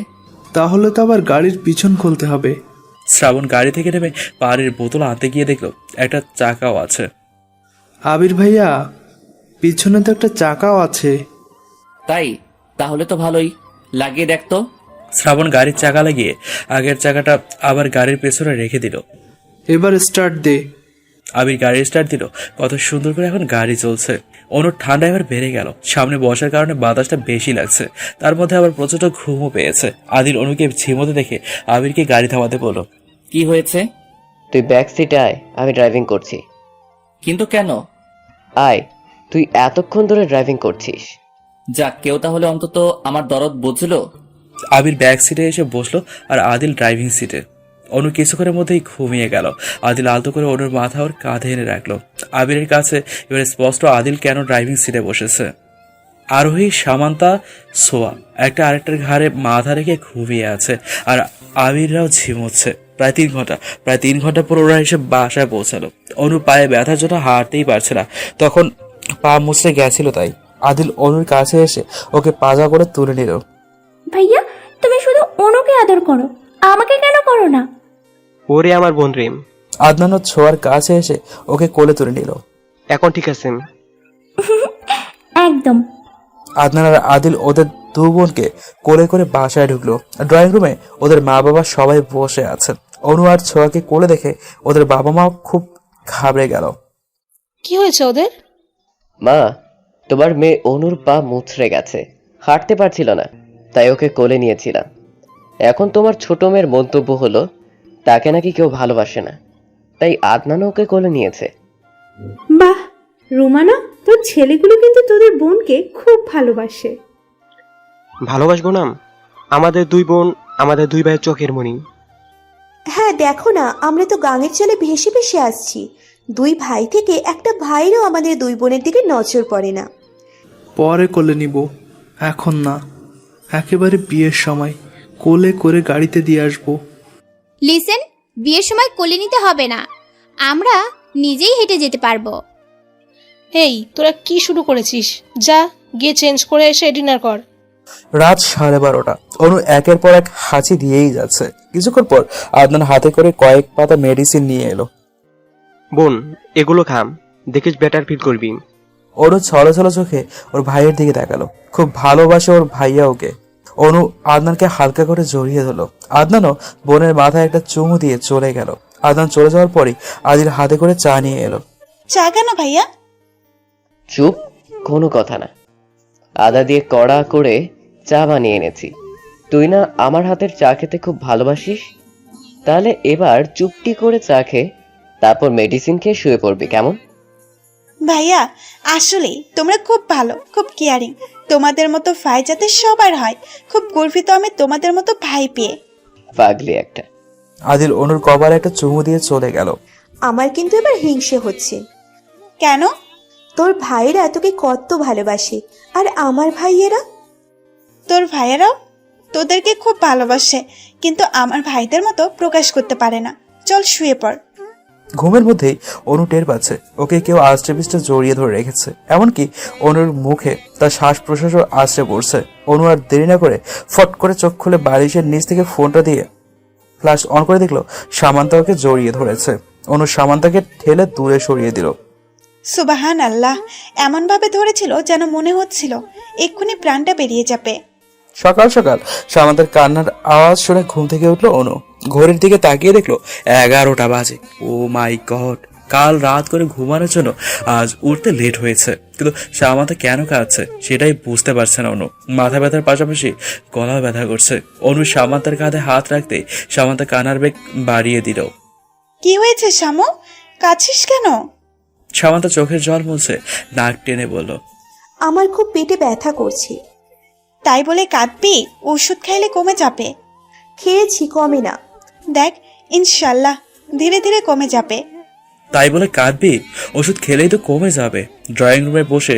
তাহলে তো আবার গাড়ির পিছন খুলতে হবে। শ্রাবণ গাড়ি থেকে নেমে পানির বোতল আনতে গিয়ে দেখলো একটা চাকাও আছে। আবির ভাইয়া, পিছনে তো একটা চাকাও আছে। তাই? তাহলে তো ভালোই, লাগিয়ে দেখতো। শ্রাবণ গাড়ির চাকা লাগিয়ে আগের চাকাটা আবার গাড়ির পেছনে রেখে দিল। এবার স্টার্ট দে। আবির গাড়ি স্টার্ট দিল। কত সুন্দর করে এখন গাড়ি চলছে। অনুর ঠান্ডা এবার বেড়ে গেল। সামনে বসার কারণে বাতাসটা বেশি লাগছে। তার মধ্যে আবার প্রচন্ড ঘুমও পেয়েছে। আদিল অনুকে ঝিমোতে দেখে আবিরকে গাড়ি থামাতে বলল। কি হয়েছে? তুই ব্যাক সিটে আয়, আমি ড্রাইভিং করছি। কিন্তু কেন? আয়, তুই এতক্ষণ ধরে ড্রাইভিং করছিস। যাক, কেউ তাহলে অন্তত আমার দরদ বুঝলো। আবির ব্যাক সিটে এসে বসলো আর আদিল ড্রাইভিং সিটে। অনু কিছুক্ষণের মধ্যেই ঘুমিয়ে গেল। আদিল আলতো করে অনুর মাথা ওর কাঁধে এনে রাখলো। আবিরের কাছে এবারে স্পষ্ট আদিল কেন ড্রাইভিং সিটে বসেছে। আরোহী, সামান্তা, সোয়া একটা আরেকটার ঘাড়ে মাথা রেখে ঘুমিয়ে আছে আর আবিররাও ঝিমোচ্ছে। প্রায় 3 ঘন্টা পর ওরা এসে বাসায় পৌঁছালো। অনু পায়ে ব্যথার জন্য হাঁটতেই পারছে না, তখন পা মুছড়ে গেছিল। তাই আদিল অনুর কাছে এসে ওকে পাজা করে তুলে নিল। ভাইয়া, তুমি শুধু অনুকে আদর করো, আমাকে কেন করো না? ওরে আমার বোন রে। আদনান ও ছোঁয়ার কাছে এসে ওকে কোলে তুলে নিল। এখন ঠিক আছে? একদম। আদনান আর আদিল ওদের দু বোনকে কোলে করে বাসায় ঢুকলো। ড্রয়িং রুমে ওদের মা বাবা সবাই বসে আছেন। অনু আর ছোঁয়াকে কোলে দেখে ওদের বাবা মা খুব ঘাবড়ে গেল। কি হয়েছে ওদের? মা, তোমার মেয়ে অনুর পা মুচড়ে গেছে, হাঁটতে পারছিল না, তাই ওকে কোলে নিয়েছিলাম। এখন তোমার ছোট মেয়ের মন্তব্য হলো তাকে নাকি কেউ ভালোবাসে না, তাই আদনান ওকে কোলে নিয়েছে। বাহ রোমানা, তোর ছেলেগুলো কিন্তু তোদের বোনকে খুব ভালোবাসে। ভালোবাসবো না? আমাদের দুই বোন, আমাদের দুই ভাইয়ের চোখের মণি। হ্যাঁ দেখো না, আমরা তো গাঙের চলে ভেসে ভেসে আসছি। দুই ভাই থেকে একটা ভাইয়েরও আমাদের দুই বোনের দিকে নজর পড়ে না। পরে কোলে নিব, এখন না। একেবারে বিয়ের সময় কোলে করে গাড়িতে দিয়ে আসবো। লিসেন, বিয়ের সময় কোলে নিতে হবে না, আমরা নিজেই হেঁটে যেতে পারবো। এই তোরা কি শুরু করেছিস? যা গিয়ে চেঞ্জ করে এসে ডিনার কর। রাত 12:30। অনু একের পর এক হাঁচি দিয়েই যাচ্ছে। কিছুক্ষণ পর আদনান হাতে করে কয়েক পাতা মেডিসিন নিয়ে এলো। বোন, এগুলো খাম, দেখিস বেটার ফিল করবি। অনু ছলো ছলো চোখে ওর ভাইয়ের দিকে তাকালো। খুব ভালোবাসে ওর ভাইয়া ওকে। অনু আদনানকে হালকা করে জড়িয়ে ধরলো। আদনানও বোনের মাথায় একটা চুমু দিয়ে চলে গেল। আদনান চলে যাওয়ার পরই আদিল হাতে করে চা নিয়ে এলো। চা কেন ভাইয়া? চুপ, কোনো কথা না। আদা দিয়ে কড়া করে চা বানিয়ে এনেছি। তুই না আমার হাতের চা খেতে খুব ভালোবাসিস, তাহলে এবার চুপটি করে চা খেয়ে তারপর মেডিসিন খেয়ে শুয়ে পড়বি, কেমন? ভাইয়া আসলে তোমরা খুব ভালো, খুব কেয়ারিং। তোমাদের মতো ভাই যাতে সবার হয়, খুব গর্বিত আমি তোমাদের মতো ভাই পেয়ে। পাগলি একটা। আদিল অনুর কপালে একটা চুমু দিয়ে চলে গেল। আমার কিন্তু এবার হিংসে হচ্ছে। কেন? তোর ভাইয়েরা তোকে কত ভালোবাসে, আর আমার ভাইয়েরা? তোর ভাইয়েরাও? তোদেরকে খুব ভালোবাসে, কিন্তু আমার ভাইদের মতো প্রকাশ করতে পারে না। চল শুয়ে পড়। ঘুমের মধ্যেই অনু টের পাচ্ছে ওকে কেউ আষ্টে পিষ্টে জড়িয়ে ধরে রেখেছে। এমনকি অনুর মুখে তার শ্বাস প্রশ্বাসও আছড়ে পড়ছে। অনু আর দেরি না করে ফট করে চোখ খুলে বালিশের নিচ থেকে ফোনটা দিয়ে ফ্ল্যাশ অন করে দেখলো সামান্তা ওকে জড়িয়ে ধরেছে। অনু সামান্তাকে ঠেলে দূরে সরিয়ে দিল। সুবাহান আল্লাহ, এমন ভাবে ধরেছিল যেন মনে হচ্ছিল এক্ষুনি প্রাণটা বেরিয়ে যাবে। সকাল সকাল সামান্তার কান্নার আওয়াজ শুনে ঘুম থেকে উঠলো অনু। ঘড়ির দিকে তাকিয়ে দেখলো 11টা বাজে। ও মাই গড, কাল রাত করে ঘুমানোর জন্য আজ উঠতে লেট হয়েছে। কিন্তু সামান্তা কেন কাঁদছে সেটাই বুঝতে পারছে না অনু। মাথা ব্যথার পাশাপাশি গলা ব্যথা করছে। অনু সামান্তার কাঁধে হাত রাখতে সামান্তা কান্নার বেগ বাড়িয়ে দিল। কি হয়েছে শামু, কাঁদছিস কেন? সামান্তা চোখের জল মুছে নাক টেনে বলল, আমার খুব পেটে ব্যথা করছে। তাই বলে কাঁদবি? ওষুধ খাইলে কমে যাবে। খেয়েছি, কমে না। দেখ, ইনশাল্লাহ ধীরে ধীরে কমে যাবে। তাই বলে কাঁদবি? ওষুধ খেলেই তো কমে যাবে। ড্রয়িং রুমে বসে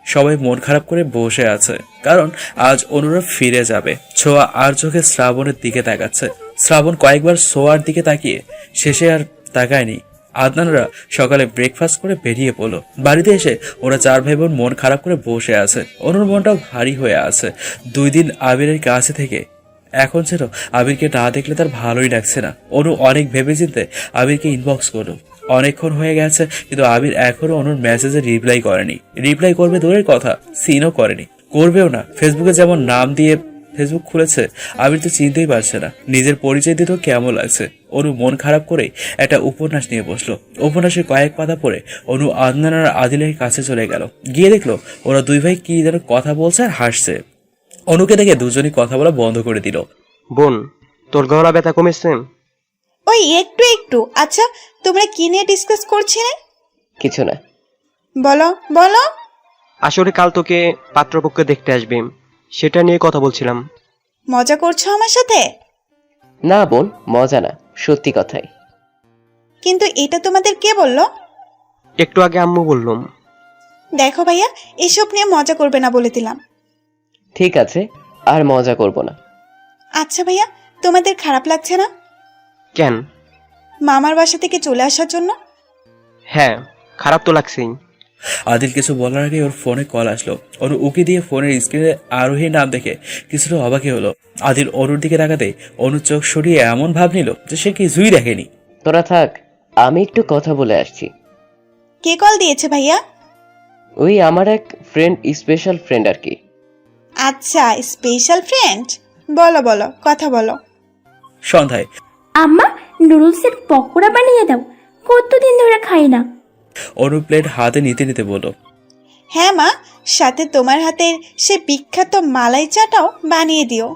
সবাই মন খারাপ করে বসে আছে, কারণ আজ অনুরা ফিরে যাবে। ছোঁয়া আর চোখে শ্রাবণের দিকে তাকাচ্ছে। শ্রাবণ কয়েকবার ছোঁয়ার দিকে তাকিয়ে শেষে আর তাকায়নি। আদনানরা সকালে ব্রেকফাস্ট করে বেরিয়ে পড়লো। বাড়িতে এসে ওরা 4 ভাই বোন মন খারাপ করে বসে আছে। অনুর মনটাও ভারী হয়ে আছে। 2 দিন আবিরের কাছে থেকে এখন যেন আবিরকে না দেখলে তার ভালোই লাগছে না। অনু অনেক ভেবেচিন্তে আবিরকে ইনবক্স করলো। অনেকক্ষণ হয়ে গেছে, কিন্তু আবির এখনো অনুর মেসেজে রিপ্লাই করেনি। রিপ্লাই করবে দূরের কথা, সিনও করেনি, করবেও না। ফেসবুকে যেমন নাম দিয়ে ফেসবুক খুলেছে, আবির তো চিনতেই পারছে না নিজের পরিচয় দিতেও কেমন লাগছে। অনু মন খারাপ করে একটা উপন্যাস নিয়ে বসলো। উপন্যাসের কয়েক পাতা পড়ে অনু আদনান আর আদিলের কাছে চলে গেল। গিয়ে দেখলো ওরা 2 ভাই কি যেন কথা বলছে আর হাসছে। অনুকে দেখে দুজনই কথা বলা বন্ধ করে দিল। বোন, তোর গলা ব্যথা কমেছে? ওই একটু একটু। আচ্ছা, তোমরা কি নিয়ে ডিসকাস করছিলে? কিছু না। বলো বলো। আসলে কাল তোকে পাত্রপক্ষ দেখতে আসবে, সেটা নিয়ে কথা বলছিলাম। মজা করছো আমার সাথে? না বোন, মজা না, সত্যি কথাই। কিন্তু এটা তোমাদের কে বললো? একটু আগে আম্মু বললাম। দেখো ভাইয়া, এসব নিয়ে মজা করবে না বলে দিলাম। ঠিক আছে, আর মজা করব না। আচ্ছা ভাইয়া, তোমাদের খারাপ লাগছে না কেন? মামার বাসা থেকে চলে আসার জন্য? হ্যাঁ, খারাপ তো লাগছেই। আদিল কিছু বলার আগে ওর ফোনে কল আসলো। অনু উকি দিয়ে ফোনের স্ক্রিনে আরোহী নাম দেখে কিছুটা অবাকই হলো। আদিল অনুর দিকে তাকাতে অনু চোখ সরিয়ে এমন ভাব নিল যে সে কিছুই দেখেনি। তোরা থাক, আমি একটু কথা বলে আসছি। কে কল দিয়েছে ভাইয়া? ওই আমার এক ফ্রেন্ড, স্পেশাল ফ্রেন্ড আর কি। আচ্ছা, স্পেশাল ফ্রেন্ড। বলো বলো, কথা বলো। সন্ধ্যায় আম্মা, নুডলসের পকোড়া বানিয়ে দাও, কতদিন ধরে খাই না। অনু প্লেট হাতে নিতে নিতে বলল, হ্যাঁ মা, সাথে তোমার হাতের সে বিখ্যাত মালাই চাটাও বানিয়ে দিও।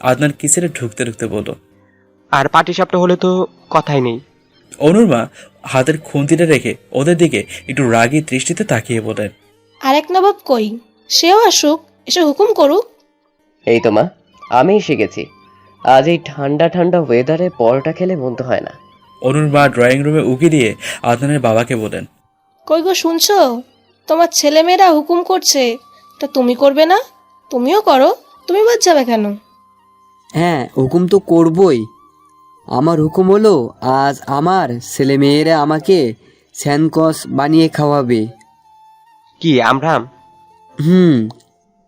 আদনান কিচেনে ঢুকতে ঢুকতে বলল, আর পাটিসাপটা হলে তো কথাই নেই। অনুর মা হাতের খুন্তিটা রেখে ওদের দিকে একটু রাগী দৃষ্টিতে তাকিয়ে বলেন, আরেক নবাব কই? সেও আসুক, এসে হুকুম করুক। এই তো মা, আমি এসে গেছি। আজ এই ঠান্ডা ঠান্ডা ওয়েদারে পরোটা খেলে মন্দ হয় না। অনুর মা ড্রয়িং রুমে উকি দিয়ে আদনানের বাবাকে বলেন, কই গো, শুনছো? তোমার ছেলেমেয়েরা হুকুম করছে, তা তুমি করবে না? তুমিও করো, তুমি বাদ যাবে কেন? হ্যাঁ, হুকুম তো করবই। আমার হুকুম হলো আজ আমার ছেলেমেয়েরা আমাকে স্যানকস বানিয়ে খাওয়াবে। কি আমরা?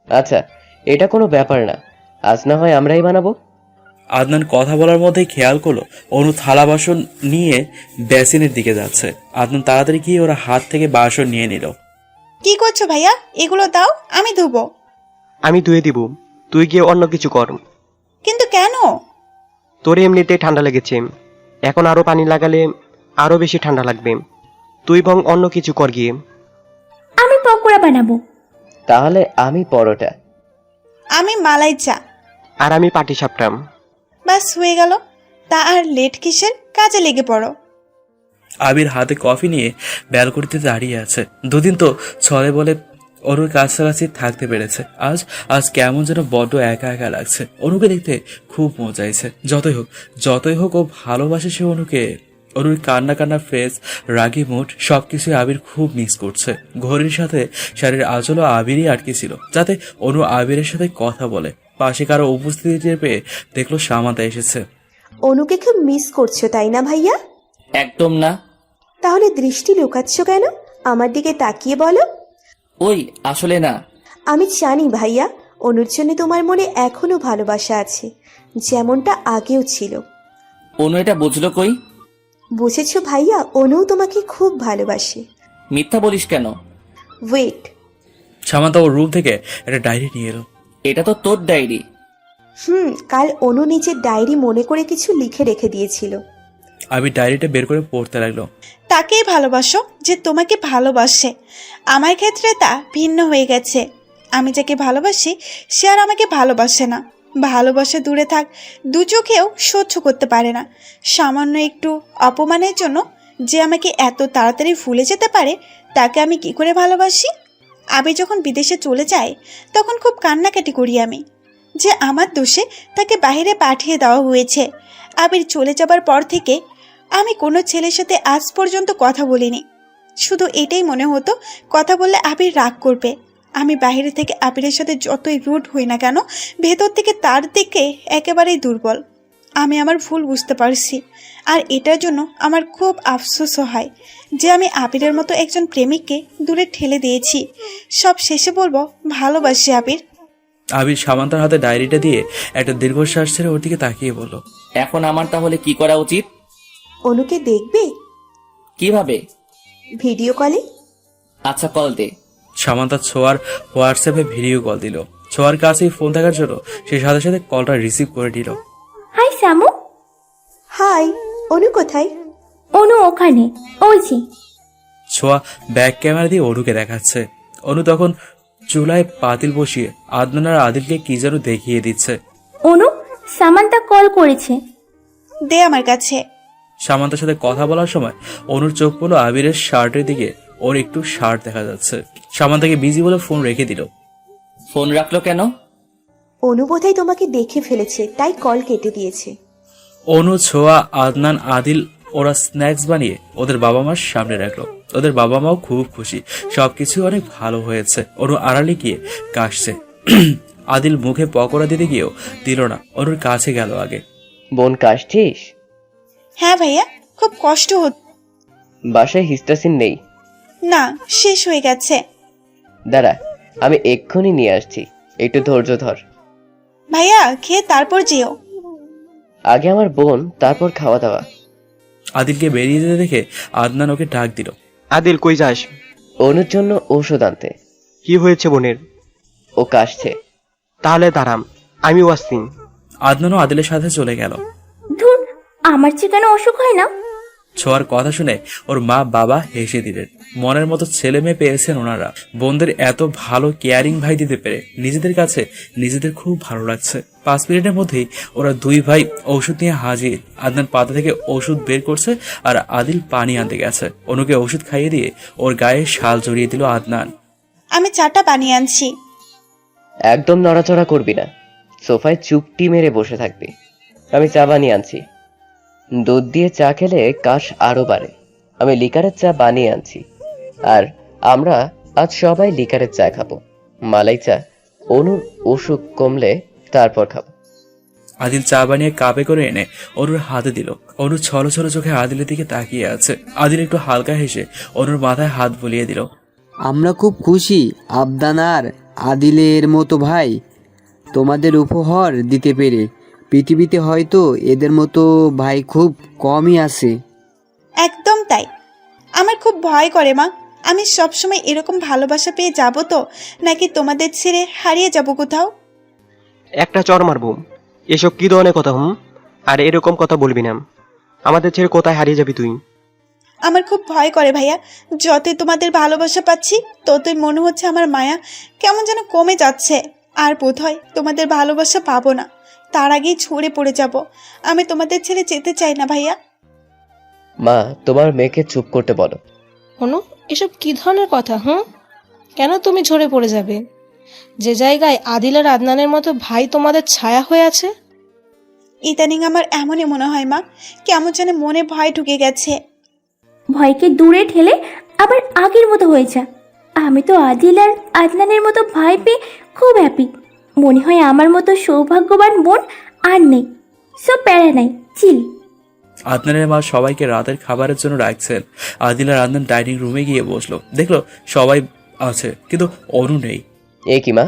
আচ্ছা, এটা কোনো ব্যাপার না, আজ না হয় আমরাই বানাবো। আদনান কথা বলার মধ্যেই খেয়াল করলো অনু থালা বাসন নিয়ে বেসিনের দিকে যাচ্ছে। আদনান তাড়াতাড়ি গিয়ে ওরা হাত থেকে বাসন নিয়ে নিল। কি করছো ভাইয়া? এগুলো দাও, আমি ধুবো। আমি ধুয়ে দিব, তুই গিয়ে অন্য কিছু কর। কিন্তু কেন? তোর এমনিতেই ঠান্ডা লেগেছে, এখন আরো পানি লাগালে আরো বেশি ঠান্ডা লাগবে। তুই বরং অন্য কিছু কর গিয়ে। আমি পকোড়া বানাবো। তাহলে আমি পরোটা। আমি মালাই চা। আর আমি পাটিসাপটা। বাস হয়ে গেল। তা আর লেট কিসের? কাজে লেগে পড়ো। আবির হাতে কফি নিয়ে ব্যালকনিতে দাঁড়িয়ে আছে। 2 দিন তো ছলে বলে অনুর কাছাকাছি থাকতে পেরেছে। আজ কেমন যেন বড্ড একা একা লাগছে। অনুকে দেখতে খুব মজা হয়েছে। যতই হোক ও ভালোবাসে সে অনুকে। অনুর কান্না কান্না ফেস, রাগি মুড সবকিছু আবির খুব মিস করছে। ঘড়ির সাথে শাড়ির আঁচলও আবিরই আটকে ছিল, যাতে অনু আবিরের সাথে কথা বলে। পাশে কারো উপস্থিতি টের পেয়ে দেখলো সামান্তা এসেছে। অনুকে খুব মিস করছো তাই না ভাইয়া? একদম না। তাহলে দৃষ্টি লুকাচ্ছ কেন? আমার দিকে তাকিয়ে বলো। ওই আসলে না। আমি জানি ভাইয়া, অনুর জন্য তোমার মনে এখনো ভালোবাসা আছে, যেমনটা আগেও ছিল। অনু এটা বুঝলো কই? বুঝেছো ভাইয়া, অনুও তোমাকে খুব ভালোবাসে। মিথ্যা বলিস কেন? ওয়েট। সামান্তা ওর রুম থেকে একটা ডায়েরি নিয়ে এলো। এটা তো তোর ডায়েরি। কাল অনু নিজের ডায়েরি মনে করে কিছু লিখে রেখে দিয়েছিল। আমি ডায়েরিটা বের করে পড়তে লাগলো। তাকেই ভালোবাসো যে তোমাকে ভালোবাসে। আমার ক্ষেত্রে তা ভিন্ন হয়ে গেছে। আমি যাকে ভালোবাসি সে আর আমাকে ভালোবাসে না। ভালোবাসা দূরে থাক, দু চোখেও সহ্য করতে পারে না। সামান্য একটু অপমানের জন্য যে আমাকে এত তাড়াতাড়ি ভুলে যেতে পারে, তাকে আমি কি করে ভালোবাসি? আমি যখন বিদেশে চলে যাই তখন খুব কান্নাকাটি করি আমি, যে আমার দোষে তাকে বাইরে পাঠিয়ে দেওয়া হয়েছে। আবির চলে যাবার পর থেকে আমি কোনো ছেলের সাথে আজ পর্যন্ত কথা বলিনি। শুধু এটাই মনে হতো কথা বললে আবির রাগ করবে। আমি বাইরে থেকে আবিরের সাথে যতই রুড হই না কেন, ভেতর থেকে তার দিকে একেবারেই দুর্বল। আমি আমার ভুল বুঝতে পারছি, আর এটার জন্য আমার খুব আফসোসও হয় যে আমি আবিরের মতো একজন প্রেমিককে দূরে ঠেলে দিয়েছি। সব শেষে বলবো, ভালোবাসি আবির। আবির সামান্তার হাতে ডায়েরিটা দিয়ে একটা দীর্ঘশ্বাস ছেড়ে ওর দিকে তাকিয়ে বলল, এখন আমার তাহলে কি করা উচিত? অনুকে দেখবে? কিভাবে? ভিডিও কলে। আচ্ছা, কল দে। সামান্তা ছোঁয়ার হোয়াটসঅ্যাপে ভিডিও কল দিল। ছোঁয়ার কাছেই ফোন থাকার জন্য সে সাথে সাথে কলটা রিসিভ করে নিল। হাই সামু। হাই, অনু কোথায়? অনু ওখানে, ওই যে। ছোঁয়া ব্যাক ক্যামেরা দিয়ে অনুকে দেখাচ্ছে। অনু তখন চুলায় পাতিল বসিয়ে আদনান আর আদিলকে কি যেন দেখিয়ে দিচ্ছে। অনু, সামান্তা কল করেছে। দে আমার কাছে। সামান্তার সাথে কথা বলার সময় অনুর চোখ পড়লো আবিরের শার্টের দিকে। ওর একটু শার্ট দেখা যাচ্ছে। সামান্তাকে বিজি বলে ফোন রেখে দিল। ফোন রাখলো কেন? অনু বোধহয় তোমাকে দেখে ফেলেছে, তাই কল কেটে দিয়েছে। অনু, ছোঁয়া, আদনান, আদিল ওরা স্ন্যাক্স বানিয়ে ওদের বাবা মার সামনে রাখলো। ওদের বাবা মাও খুব খুশি, সবকিছু অনেক ভালো হয়েছে। অনু আড়ালে গিয়ে কাশছে। আদিল মুখে পকোড়া দিতে গিয়েও দিল না, অনুর কাছে গেল আগে। বোন কাশছিস? হ্যাঁ ভাইয়া, খুব কষ্ট হচ্ছে। বাসায় হিস্টাসিন নেই? না, শেষ হয়ে গেছে। দাঁড়া, আমি এক্ষুনি নিয়ে আসছি, একটু ধৈর্য ধর। ভাইয়া, খেয়ে তারপর যেও। আগে আমার বোন, তারপর খাওয়া দাওয়া। আদিলকে বেরিয়ে যেতে দেখে আদনান ওকে ডাক দিল। আদিল, কই যাস? অনুর জন্য ঔষধ আনতে। কি হয়েছে বোনের? ও কাশছে। তাহলে দাঁড়াম, আমিও আসছি। আদনানও আদিলের সাথে চলে গেল। ধুর, আমার চিকেন অসুখ হয় না। ছোঁয়ার কথা শুনে ওর মা বাবা হেসে দিলেন। মনের মতো ছেলে মেয়ে পেয়েছেন ওনারা। বোনদের এত ভালো কেয়ারিং ভাই দিতে পেরে নিজেদের কাছে নিজেদের খুব ভালো লাগছে। 5 মিনিটের মধ্যেই ওরা দুই ভাই ওষুধ নিয়ে হাজির। আদনান পাতা থেকে ওষুধ বের করছে আর আদিল পানি আনতে গেছে। অনুকে ওষুধ খাইয়ে দিয়ে ওর গায়ে শাল জড়িয়ে দিল আদনান। আমি চাটা বানিয়ে আনছি। একদম নড়াচড়া করবি না, সোফায় চুপটি মেরে বসে থাকবি। আমি চা বানিয়ে আনছি। দুধ দিয়ে চা খেলে কাশ আরো বাড়ে। আমি লিকারের চা বানিয়ে আনছি, আর আমরা আজ সবাই লিকারের চা খাবো। মালাই চা অনুর অসুখ কমলে তারপর খাবো। আদিল চা বানিয়ে কাপে করে এনে অনুর হাতে দিল। অনু ছলো ছলো চোখে আদিলের দিকে তাকিয়ে আছে। আদিল একটু হালকা হেসে অনুর মাথায় হাত বুলিয়ে দিল। আমরা খুব খুশি আবদান আর আদিলের মতো ভাই তোমাদের উপহার দিতে পেরে। পৃথিবীতে হয়তো এদের মতো ভাই খুব কমই আছে। একদম তাই। আমার খুব ভয় করে মা, আমি সবসময় এরকম ভালোবাসা পেয়ে যাব তো, নাকি তোমাদের ছেড়ে হারিয়ে যাব কোথাও। একটা চর মারবো। এসব কি ধরনের কথা? আর এরকম কথা বলবি না। আমাদের ছেড়ে কোথায় হারিয়ে যাবি তুই? আমার খুব ভয় করে ভাইয়া। যতই তোমাদের ভালোবাসা পাচ্ছি ততই মনে হচ্ছে আমার মায়া কেমন যেন কমে যাচ্ছে। আর বোধ হয় তোমাদের ভালোবাসা পাবো না, তার আগেই ছড়ে পড়ে যাব। আমি তোমাদের ছেড়ে যেতে চাই না ভাইয়া। মা, তোমার মেয়েকে চুপ করতে বলো। অনু, এসব কি ধরনের কথা? কেন তুমি ঝরে পড়ে যাবে? যে জায়গায় আদিল আর আদনানের মতো ভাই তোমাদের ছায়া হয়ে আছে। ইদানিং আমার এমনই মনে হয় মা, কেমন যেন মনে ভয় ঢুকে গেছে। ভয়কে দূরে ঠেলে আবার আগের মতো হয়ে যা। আমি তো আদিল আর আদনানের মতো ভাই পেয়ে খুব হ্যাপি। মনে হয় আমার মতো সৌভাগ্যবান বোন আর নেই। সব প্যারা নাই, চিল। আদনানের মা সবাইকে রাতের খাবারের জন্য রাখছেন। আদিল আর আদনান ডাইনিং রুমে গিয়ে বসলো, দেখলো সবাই আছে কিন্তু অনু নেই। এ কি মা,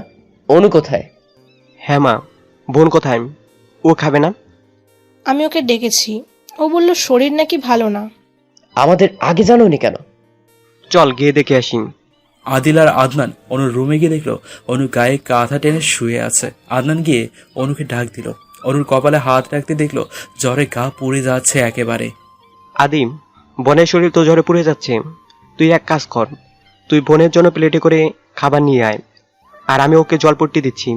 অনু কোথায়? হ্যাঁ মা, বোন কোথায়? ও খাবে না? আমি ওকে ডেকেছি, ও বলল শরীর নাকি ভালো না। আমাদের আগে জানোনি কেন? চল গিয়ে দেখে আসি। আদিল আর আদনান অনুর রুমে গিয়ে দেখলো অনু গায়ে কাঁথা টেনে শুয়ে আছে। আদনান গিয়ে অনুকে ডাক দিল। অনুর কপালে হাত রাখতে দেখলো জ্বরে গা পুড়ে যাচ্ছে একেবারে। আদিম, বোনের শরীর তো জ্বরে পুড়ে যাচ্ছে। তুই এক কাজ কর, তুই বোনের জন্য প্লেটে করে খাবার নিয়ে আয়, আর আমি ওকে জলপট্টি দিচ্ছি।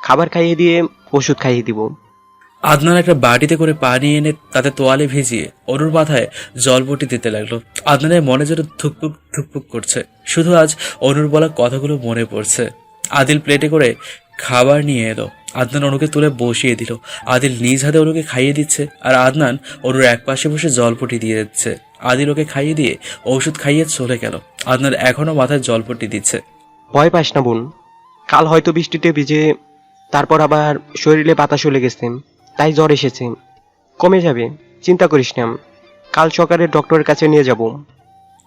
খাবার খাইয়ে দিয়ে ওষুধ খাইয়ে দিব। আদনান একটা বাটিতে করে পানি এনে তাতে তোয়ালে ভিজিয়ে অনুর মাথায় জলপটি দিতে লাগলো। আদনানের মনে যেন ধুকপুক ধুকপুক করছে। শুধু আজ অনুর বলা কথাগুলো মনে পড়ছে। আদিল প্লেটে করে খাবার নিয়ে এলো। আদনান অনুকে তুলে বসিয়ে দিল। আদিল নিজ হাতে অনুকে খাইয়ে দিচ্ছে, আর আদনান অনুর এক পাশে বসে জলপটি দিয়ে দিচ্ছে। আদিল ওকে খাইয়ে দিয়ে ওষুধ খাইয়ে চলে গেল। আদনান এখনো মাথায় জলপটি দিচ্ছে। ভয় পাস না বোন, কাল হয়তো বৃষ্টিতে ভিজে তারপর আবার শরীরে বাতাসও লেগেছে, তাই জ্বর এসেছে। কমে যাবে, চিন্তা করিস না। কাল সকালে ডক্টরের কাছে নিয়ে যাব।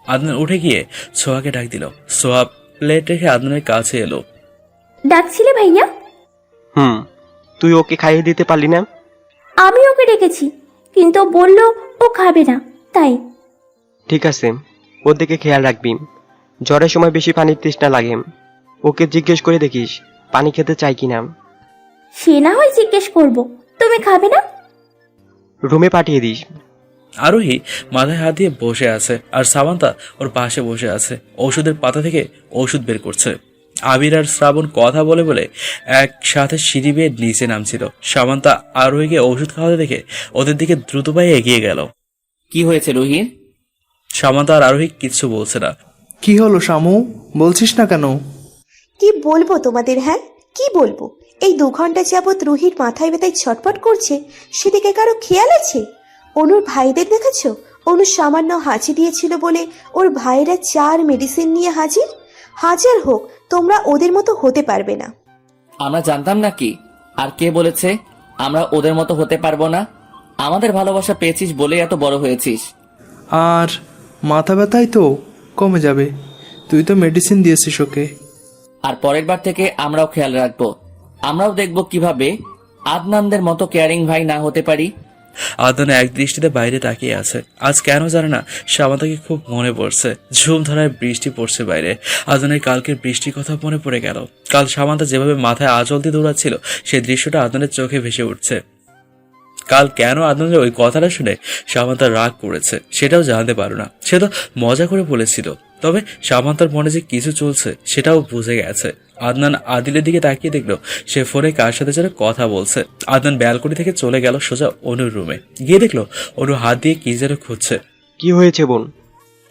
আদনান উঠে গিয়ে সোহাকে ডাক দিল। সোহা প্লেট রেখে আদনানের কাছে এলো। ডাকছিলে ভাইয়া? তুই ওকে খাইয়ে দিতে পারলি না? আমি ওকে ডেকেছি, কিন্তু ও বললো ও খাবে না, তাই। ঠিক আছে, ওর দিকে খেয়াল রাখবি। জ্বরের সময় বেশি পানির তৃষ্ণা লাগে। ওকে জিজ্ঞেস করে দেখিস পানি খেতে চাই কিনা। সে না হয় জিজ্ঞেস করব, তুমি খাবে না? রুমে পাঠিয়ে দিস। আরোহী মাথায় হাত দিয়ে বসে আছে, আর সামান্তা ওর পাশে বসে আছে। ওষুধের পাতা থেকে ওষুধ বের করছে। আবির আর শ্রাবণ কথা বলে বলে একসাথে সিঁড়ি বেয়ে নিচে নামছিল। সামান্তা আরোহীকে ওষুধ খাওয়াতে দেখে ওদের দিকে দ্রুত পায়ে এগিয়ে গেল। কি হয়েছে রুহির? সামান্তা আর আরোহী কিচ্ছু বলছে না। কি হলো শামু, বলছিস না কেন? কি বলবো তোমাদের? হ্যাঁ, কি বলবো? এই 2 ঘন্টা যাবৎ রুহির মাথায় ব্যথায় ছটফট করছে, সেদিকে কারো খেয়াল আছে? অনুর ভাইদের দেখেছ? অনু সামান্য হাঁচি দিয়েছিল বলে ওর ভাইরা 4 মেডিসিন নিয়ে হাজির। হাজার হোক, তোমরা ওদের মতো হতে পারবে না। আমরা জানতাম নাকি? আর কে বলেছে আমরা ওদের মতো হতে পারবো না? আমাদের ভালোবাসা পেয়েছিস বলে এত বড় হয়েছিস। আর মাথা ব্যথাই তো কমে যাবে, তুই তো মেডিসিন দিয়েছিস ওকে। আর পরের বার থেকে আমরাও খেয়াল রাখবো। আমরাও দেখবো কিভাবে আদনানদের মতো কেয়ারিং ভাই না হতে পারি। আদনান এক দৃষ্টিতে বাইরে তাকিয়ে আছে। আজ কেন জানে না সামান্তাকে খুব মনে পড়ছে। ঝুম ধরায় বৃষ্টি পড়ছে বাইরে। আদনানের কালকের বৃষ্টির কথা মনে পড়ে গেল। কাল সামান্তা যেভাবে মাথায় আঁচল দিয়ে দৌড়াচ্ছিল, সেই দৃশ্যটা আদনানের চোখে ভেসে উঠছে। কাল কেন আদনানের ওই কথাটা শুনে সামান্তা রাগ করেছে সেটাও জানতে পারো না। সে তো মজা করে বলেছিল, তবে সামান্তার মনে যে কিছু চলছে সেটাও বুঝে গেছে। আদনান আদিলের দিকে তাকিয়ে দেখলো সে ফোনে কার সাথে যেন কথা বলছে। আদনান ব্যালকনি থেকে চলে গেল সোজা অনুর রুমে। গিয়ে দেখলো অনু হাত দিয়ে কি যেন খুঁজছে। কি হয়েছে বোন?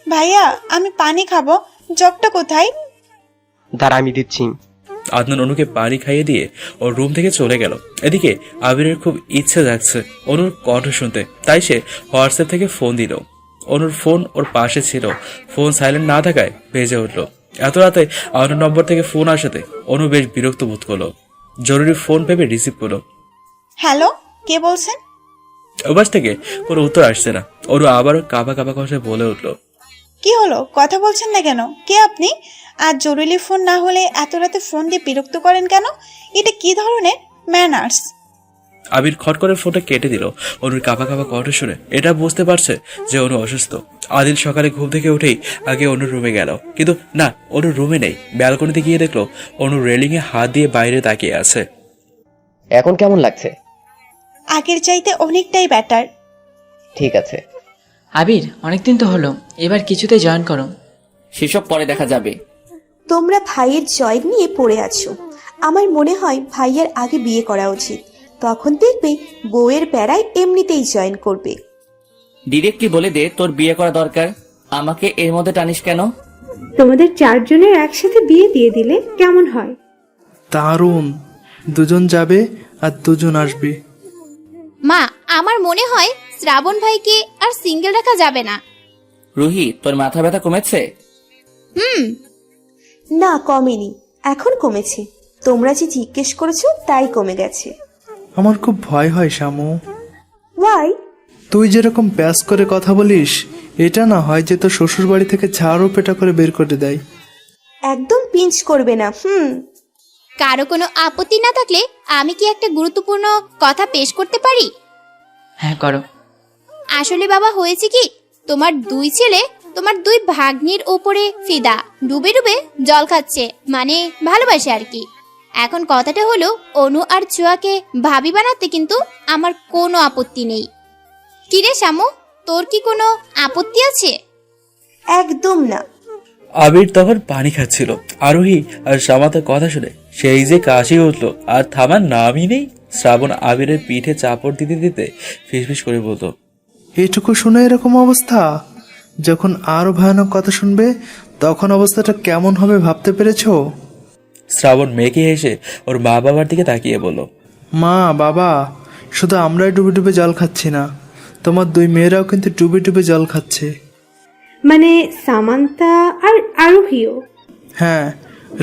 ভাইয়া, আমি পানি খাবো, জগটা কোথায়? দাঁড়া, আমি দিচ্ছি। আদনান অনুকে পানি খাইয়ে দিয়ে ওর রুম থেকে চলে গেল। এদিকে আবিরের খুব ইচ্ছে যাচ্ছে অনুর কণ্ঠ শুনতে, তাই সে হোয়াটসঅ্যাপ থেকে ফোন দিল। অনুর ফোন ওর পাশে ছিল, ফোন সাইলেন্ট না থাকায় বেজে উঠলো। এত রাতে অনুর নম্বর থেকে ফোন আসাতে অনু বেশ বিরক্ত বোধ করলো। জরুরি ফোন ভেবে রিসিভ করলো। হ্যালো, কে বলছেন? ওপাশ থেকে কোনো উত্তর আসছে না। অনু আবারও কাঁপা কাঁপা কথায় বলে উঠলো, কি হলো, কথা বলছেন না কেন? কে আপনি? আর জরুরি ফোন না হলে এত রাতে ফোন দিয়ে বিরক্ত করেন কেন? এটা কি ধরনের ম্যানার্স? আবির খট করে ফোনটা কেটে দিল। অনুর কাঁপা কাঁপা কণ্ঠ শুনে এটা বুঝতে পারছে যে অনু অসুস্থ। আদিল সকালে ঘুম থেকে উঠেই আগে অনুর রুমে গেল, কিন্তু না, অনুর রুমে নেই। ব্যালকনিতে গিয়ে দেখলো অনু রেলিং এ হাত দিয়ে বাইরে তাকিয়ে আছে। এখন কেমন লাগছে? আগের চাইতে অনেকটাই বেটার। ঠিক আছে। আবির, অনেকদিন তো হলো, এবার কিছুতে জয়েন করো। সেসব পরে দেখা যাবে। তোমরা ভাইয়ের জয় নিয়ে পড়ে আছো। আমার মনে হয় ভাইয়ের আগে বিয়ে করা উচিত, তখন দেখবে বউয়ের বেড়ায় এমনিতেই জয়েন করবে। ডিরেক্টলি বলে দে তোর বিয়ে করা দরকার, আমাকে এর মধ্যে টানিস কেন? তোমাদের 4 জনের একসাথে বিয়ে দিয়ে দিলে কেমন হয়? দারুণ, 2 জন যাবে আর 2 জন আসবে। মা, আমার মনে হয় শ্রাবণ ভাইকে আর সিঙ্গেল রাখা যাবে না। রুহি, তোর মাথা ব্যথা কমেছে? না, কমেনি, এখন কমেছে। তোমরা যে জিজ্ঞেস করেছো তাই কমে গেছে। আমার খুব ভয় হয় শামু। ওয়াই? তুই যেরকম প্যাস করে কথা বলিস, এটা না হয় যে তোর শ্বশুর বাড়ি থেকে ঝাড়ু পেটা করে বের করে দেয়। একদম পিঞ্চ করবে না। কারো কোনো আপত্তি না থাকলে আমি কি একটা গুরুত্বপূর্ণ কথা পেশ করতে পারি? হ্যাঁ করো। আসলে বাবা, হয়েছে কি, তোমার দুই ছেলে তোমার দুই ভাগ্নির উপরে ফিদা, ডুবে ডুবে জল খাচ্ছে, মানে ভালোবাসে আর কি। এখন কথাটা হলো, অনু আর ছোঁয়াকে ভাবি বানাতে কিন্তু আমার কোনো আপত্তি নেই। কিরে শামু, তোর কি কোনো আপত্তি আছে? একদম না। আবির তখন পানি খাচ্ছিল। আরোহী আর সামান্তার কথা শুনে সেই যে কাশি উঠলো, আর থামার নামই নেই। শ্রাবণ আবিরের পিঠে চাপড় দিতে দিতে ফিসফিস করে বলতো, এইটুকু শুনে এরকম অবস্থা? যখন আরো ভয়ানক কথা শুনবে তখন অবস্থাটা কেমন হবে ভাবতে পেরেছো? শ্রাবণ মেয়েকে এসে ওর মা বাবার দিকে তাকিয়ে বলল, মা বাবা, শুধু আমরাই ডুবে ডুবে জল খাচ্ছি না, তোমার দুই মেয়েরাও কিন্তু ডুবে ডুবে জল খাচ্ছে। মানে সামান্তা আর আরোহীও? হ্যাঁ,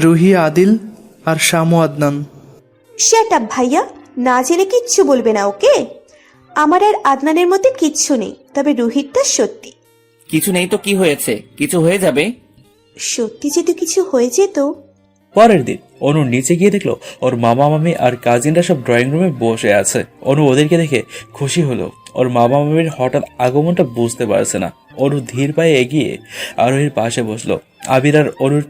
রুহি, আদিল আর শামু, আদনান। শ্যাট আপ ভাইয়া, না জেনে কিচ্ছু বলবে না, ওকে? আমার আর আদনানের মধ্যে কিচ্ছু নেই, তবে রোহিতটা সত্যি। কিছু নেই তো কি হয়েছে, কিছু হয়ে যাবে। সত্যি যদি কিছু হয়ে যেত। পরের দিন অনু নিচে গিয়ে দেখলো ওর মামা মামি আর কাজিনরা সব ড্রয়িং রুমে বসে আছে। অনু ওদেরকে দেখে খুশি হলো। ওর মামা মামির হঠাৎ আগমনটা বুঝতে পারছে না। অনু ধীর পায়ে এগিয়ে আরোহীর পাশে বসলো। আবির আর অনুর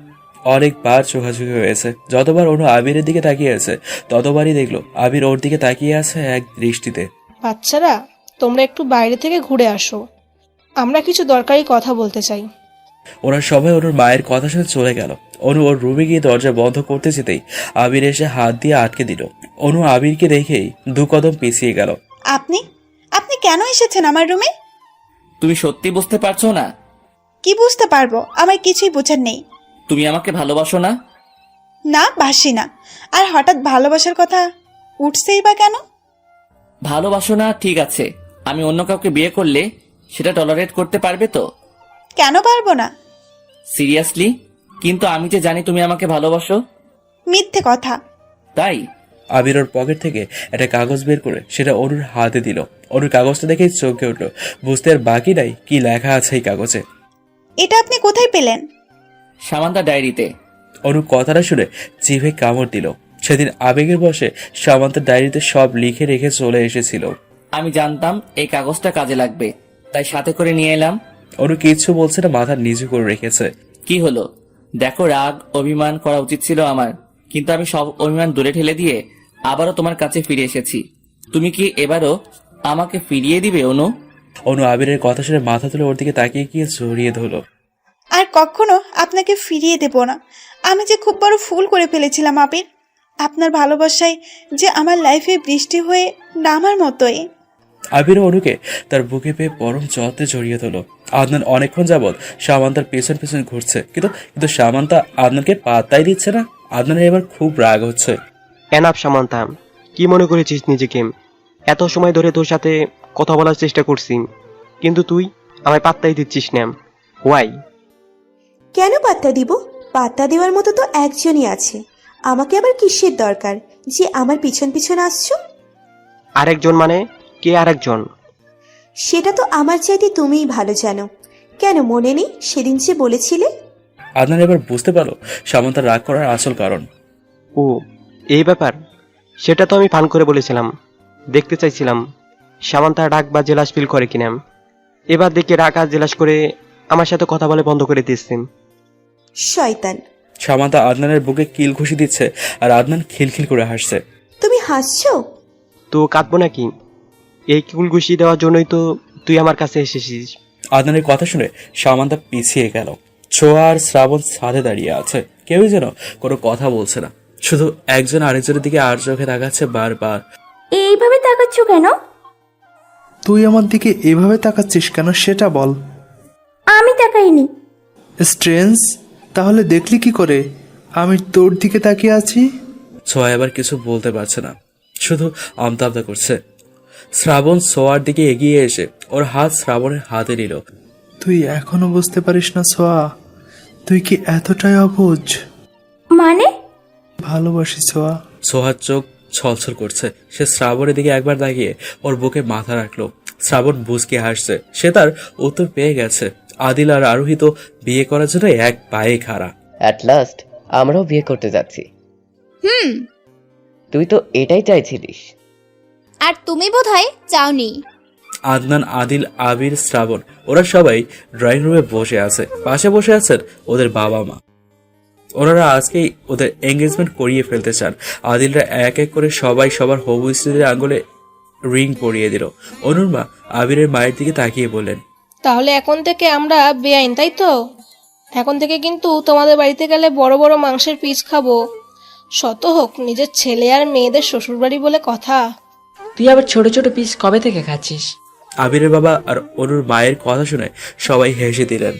অনেকবার চোখাচোখি হয়েছে। যতবার অনু আবিরের দিকে তাকিয়ে আছে, ততবারই দেখলো আবির ওর দিকে তাকিয়ে আছে এক দৃষ্টিতে। বাচ্চারা, তোমরা একটু বাইরে থেকে ঘুরে আসো, আমরা কিছু দরকারি কথা বলতে চাই। ওরা সবাই অনুর মায়ের কথা শুনে চলে গেল। অনু ওর রুমে গিয়ে দরজা বন্ধ করতে যেতেই আবির এসে হাত দিয়ে আটকে দিল। অনু আবিরকে দেখেই দু কদম পিছিয়ে গেল। আপনি আপনি কেন এসেছেন আমার রুমে? তুমি সত্যি বুঝতে পারছো না? কি বুঝতে পারবো? আমার কিছুই বোঝার নেই। তুমি আমাকে ভালোবাসো না? না, বাসি না। আর হঠাৎ ভালোবাসার কথা উঠছেই বা কেন? ভালোবাসো না ঠিক আছে, আমি অন্য কাউকে বিয়ে করলে সেটা টলারেট করতে পারবে তো? কেন পারবো না? সিরিয়াসলি? কিন্তু আমি যে জানি তুমি আমাকে ভালোবাসো। মিথ্যে কথা। তাই আবির ওর পকেট থেকে একটা কাগজ বের করে সেটা অনুর হাতে দিল। অনুর কাগজটা দেখেই চমকে উঠল। বুঝতে আর বাকি নাই কি লেখা আছে এই কাগজে। এটা আপনি কোথায় পেলেন? সামান্তা ডায়েরিতে। অনু কথাটা শুনে জিভে কামড় দিল। সেদিন আবেগের বশে সামান্তার ডায়েরিতে সব লিখে রেখে চলে এসেছিল। আমি জানতাম এই কাগজটা কাজে লাগবে, তাই সাথে করে নিয়ে এলাম। অনু কিচ্ছু বলছে না, মাথা নিচু করে রেখেছে। কি হলো? দেখো, রাগ অভিমান করা উচিত ছিল আমার, কিন্তু আমি সব অভিমান দূরে ঠেলে দিয়ে আবারও তোমার কাছে ফিরে এসেছি। তুমি কি এবারও আমাকে ফিরিয়ে দিবে অনু? অনু আবিরের কথা শুনে মাথা তুলে ওর দিকে তাকিয়ে গিয়ে জড়িয়ে ধরলো। আর কখনো আপনাকে ফিরিয়ে দেব না। আমি যে খুব বড় ভুল করে ফেলেছিলাম আবির। আপনার ভালোবাসায় যে আমার লাইফে বৃষ্টি হয়ে নামার মতোই। আবির অনুকে তার বুকে পেয়ে পরম যত্নে জড়িয়ে ধরল। আদনান অনেকক্ষণ যাবৎ সামান্তার পেছন পেছন ঘুরছে, কিন্তু সামান্তা আদনানকে পাত্তাই দিচ্ছে না। আদনানের এবার খুব রাগ হচ্ছে। এনাফ সামান্তা, কি মনে করেছিস নিজেকে? এত সময় ধরে তোর সাথে কথা বলার চেষ্টা করছি, কিন্তু তুই আমায় পাত্তাই দিচ্ছিস না। ওয়াই? কেন পাত্তা দিব? পাত্তা দেওয়ার মতো তো একজনই আছে। আমাকে আবার কিসের দরকার যে আমার পিছন পিছন আসছো? আরেকজন মানে? কে আরেকজন? সেটা তো আমার চাইতে তুমিই ভালো জানো। কেন মনে নেই সেদিন যে বলেছিলে? আদনান এবার বুঝতে পারলো সামান্তার রাগ করার আসল কারণ। ও, এই ব্যাপার? সেটা তো আমি ফান করে বলেছিলাম, দেখতে চাইছিলাম সামান্তা রাগ বা জেলাস ফিল করে কিনা। এবার দেখে রাগ আর জেলাস করে আমার সাথে কথা বলে বন্ধ করে দিচ্ছেন। শয়তান! সামান্তা আদনানের বুকে কিল ঘুষি দিচ্ছে আর আদনান খিলখিল করে হাসছে। তুমি হাসছো? তো কাঁদবো নাকি? এই কুল ঘুষি দেওয়ার জন্যই তো তুই আমার কাছে এসেছিস। আদনানের কথা শুনে সামান্তা পিছিয়ে গেল। ছোঁয়া আর শ্রাবণ ছাদে দাঁড়িয়ে আছে। কেউই যেন কোনো কথা বলছে না, শুধু একজন আরেকজনের দিকে আর চোখে তাকাচ্ছে বারবার। এইভাবে তাকাচ্ছ কেন? তুই আমার দিকে এভাবে তাকাচ্ছিস কেন সেটা বল। আমি তাকাইনি। স্ট্রেঞ্জ, তাহলে দেখলি কি করে আমি তোর দিকে তাকিয়ে আছি? ছোঁয়া এবার কিছু বলতে পারছে না, শুধু আমতা আমতা করছে। শ্রাবণ ছোঁয়ার দিকে এগিয়ে এসে ওর হাত শ্রাবণের হাতে নিল। তুই এখনো বুঝতে পারিস না ছোঁয়া? তুই কি এতটাই অবুঝ? মানে? ভালোবাসি ছোঁয়া। সোহার চোখ ছলছল করছে। সে শ্রাবণের দিকে একবার তাকিয়ে ওর বুকে মাথা রাখলো। শ্রাবণ বুঝকে হাসছে। সে তার উত্তর পেয়ে গেছে। আদিল আর আরোহী তো বিয়ে করার জন্য এক পায়ে খাড়া। অ্যাট লাস্ট আমরাও বিয়ে করতে যাচ্ছি। হুম, তুই তো এটাই চাইছিলিস। আর তুমি বোধহয় চাওনি। আদনান, আদিল, আবির, শ্রাবণ ওরা সবাই ড্রয়িং রুমে বসে আছে। পাশে বসে আছেন ওদের বাবা মা। ওনারা আজকেই ওদের এঙ্গেজমেন্ট করিয়ে ফেলতে চান। আদিলরা এক এক করে সবাই সবার হবু স্ত্রীদের আঙ্গুলে রিং পরিয়ে দিল। অনুর মা আবিরের মায়ের দিকে তাকিয়ে বললেন, তাহলে এখন থেকে আমরা বেআইন, তাই তো? এখন থেকে কিন্তু তোমাদের বাড়িতে গেলে বড় বড় মাংসের পিস খাবো। শত হোক নিজের ছেলে আর মেয়েদের শ্বশুরবাড়ি বলে কথা। তুই আবার ছোট ছোট পিস কবে থেকে খাচ্ছিস? আবিরের বাবা আর অনুর মায়ের কথা শুনে সবাই হেসে দিলেন।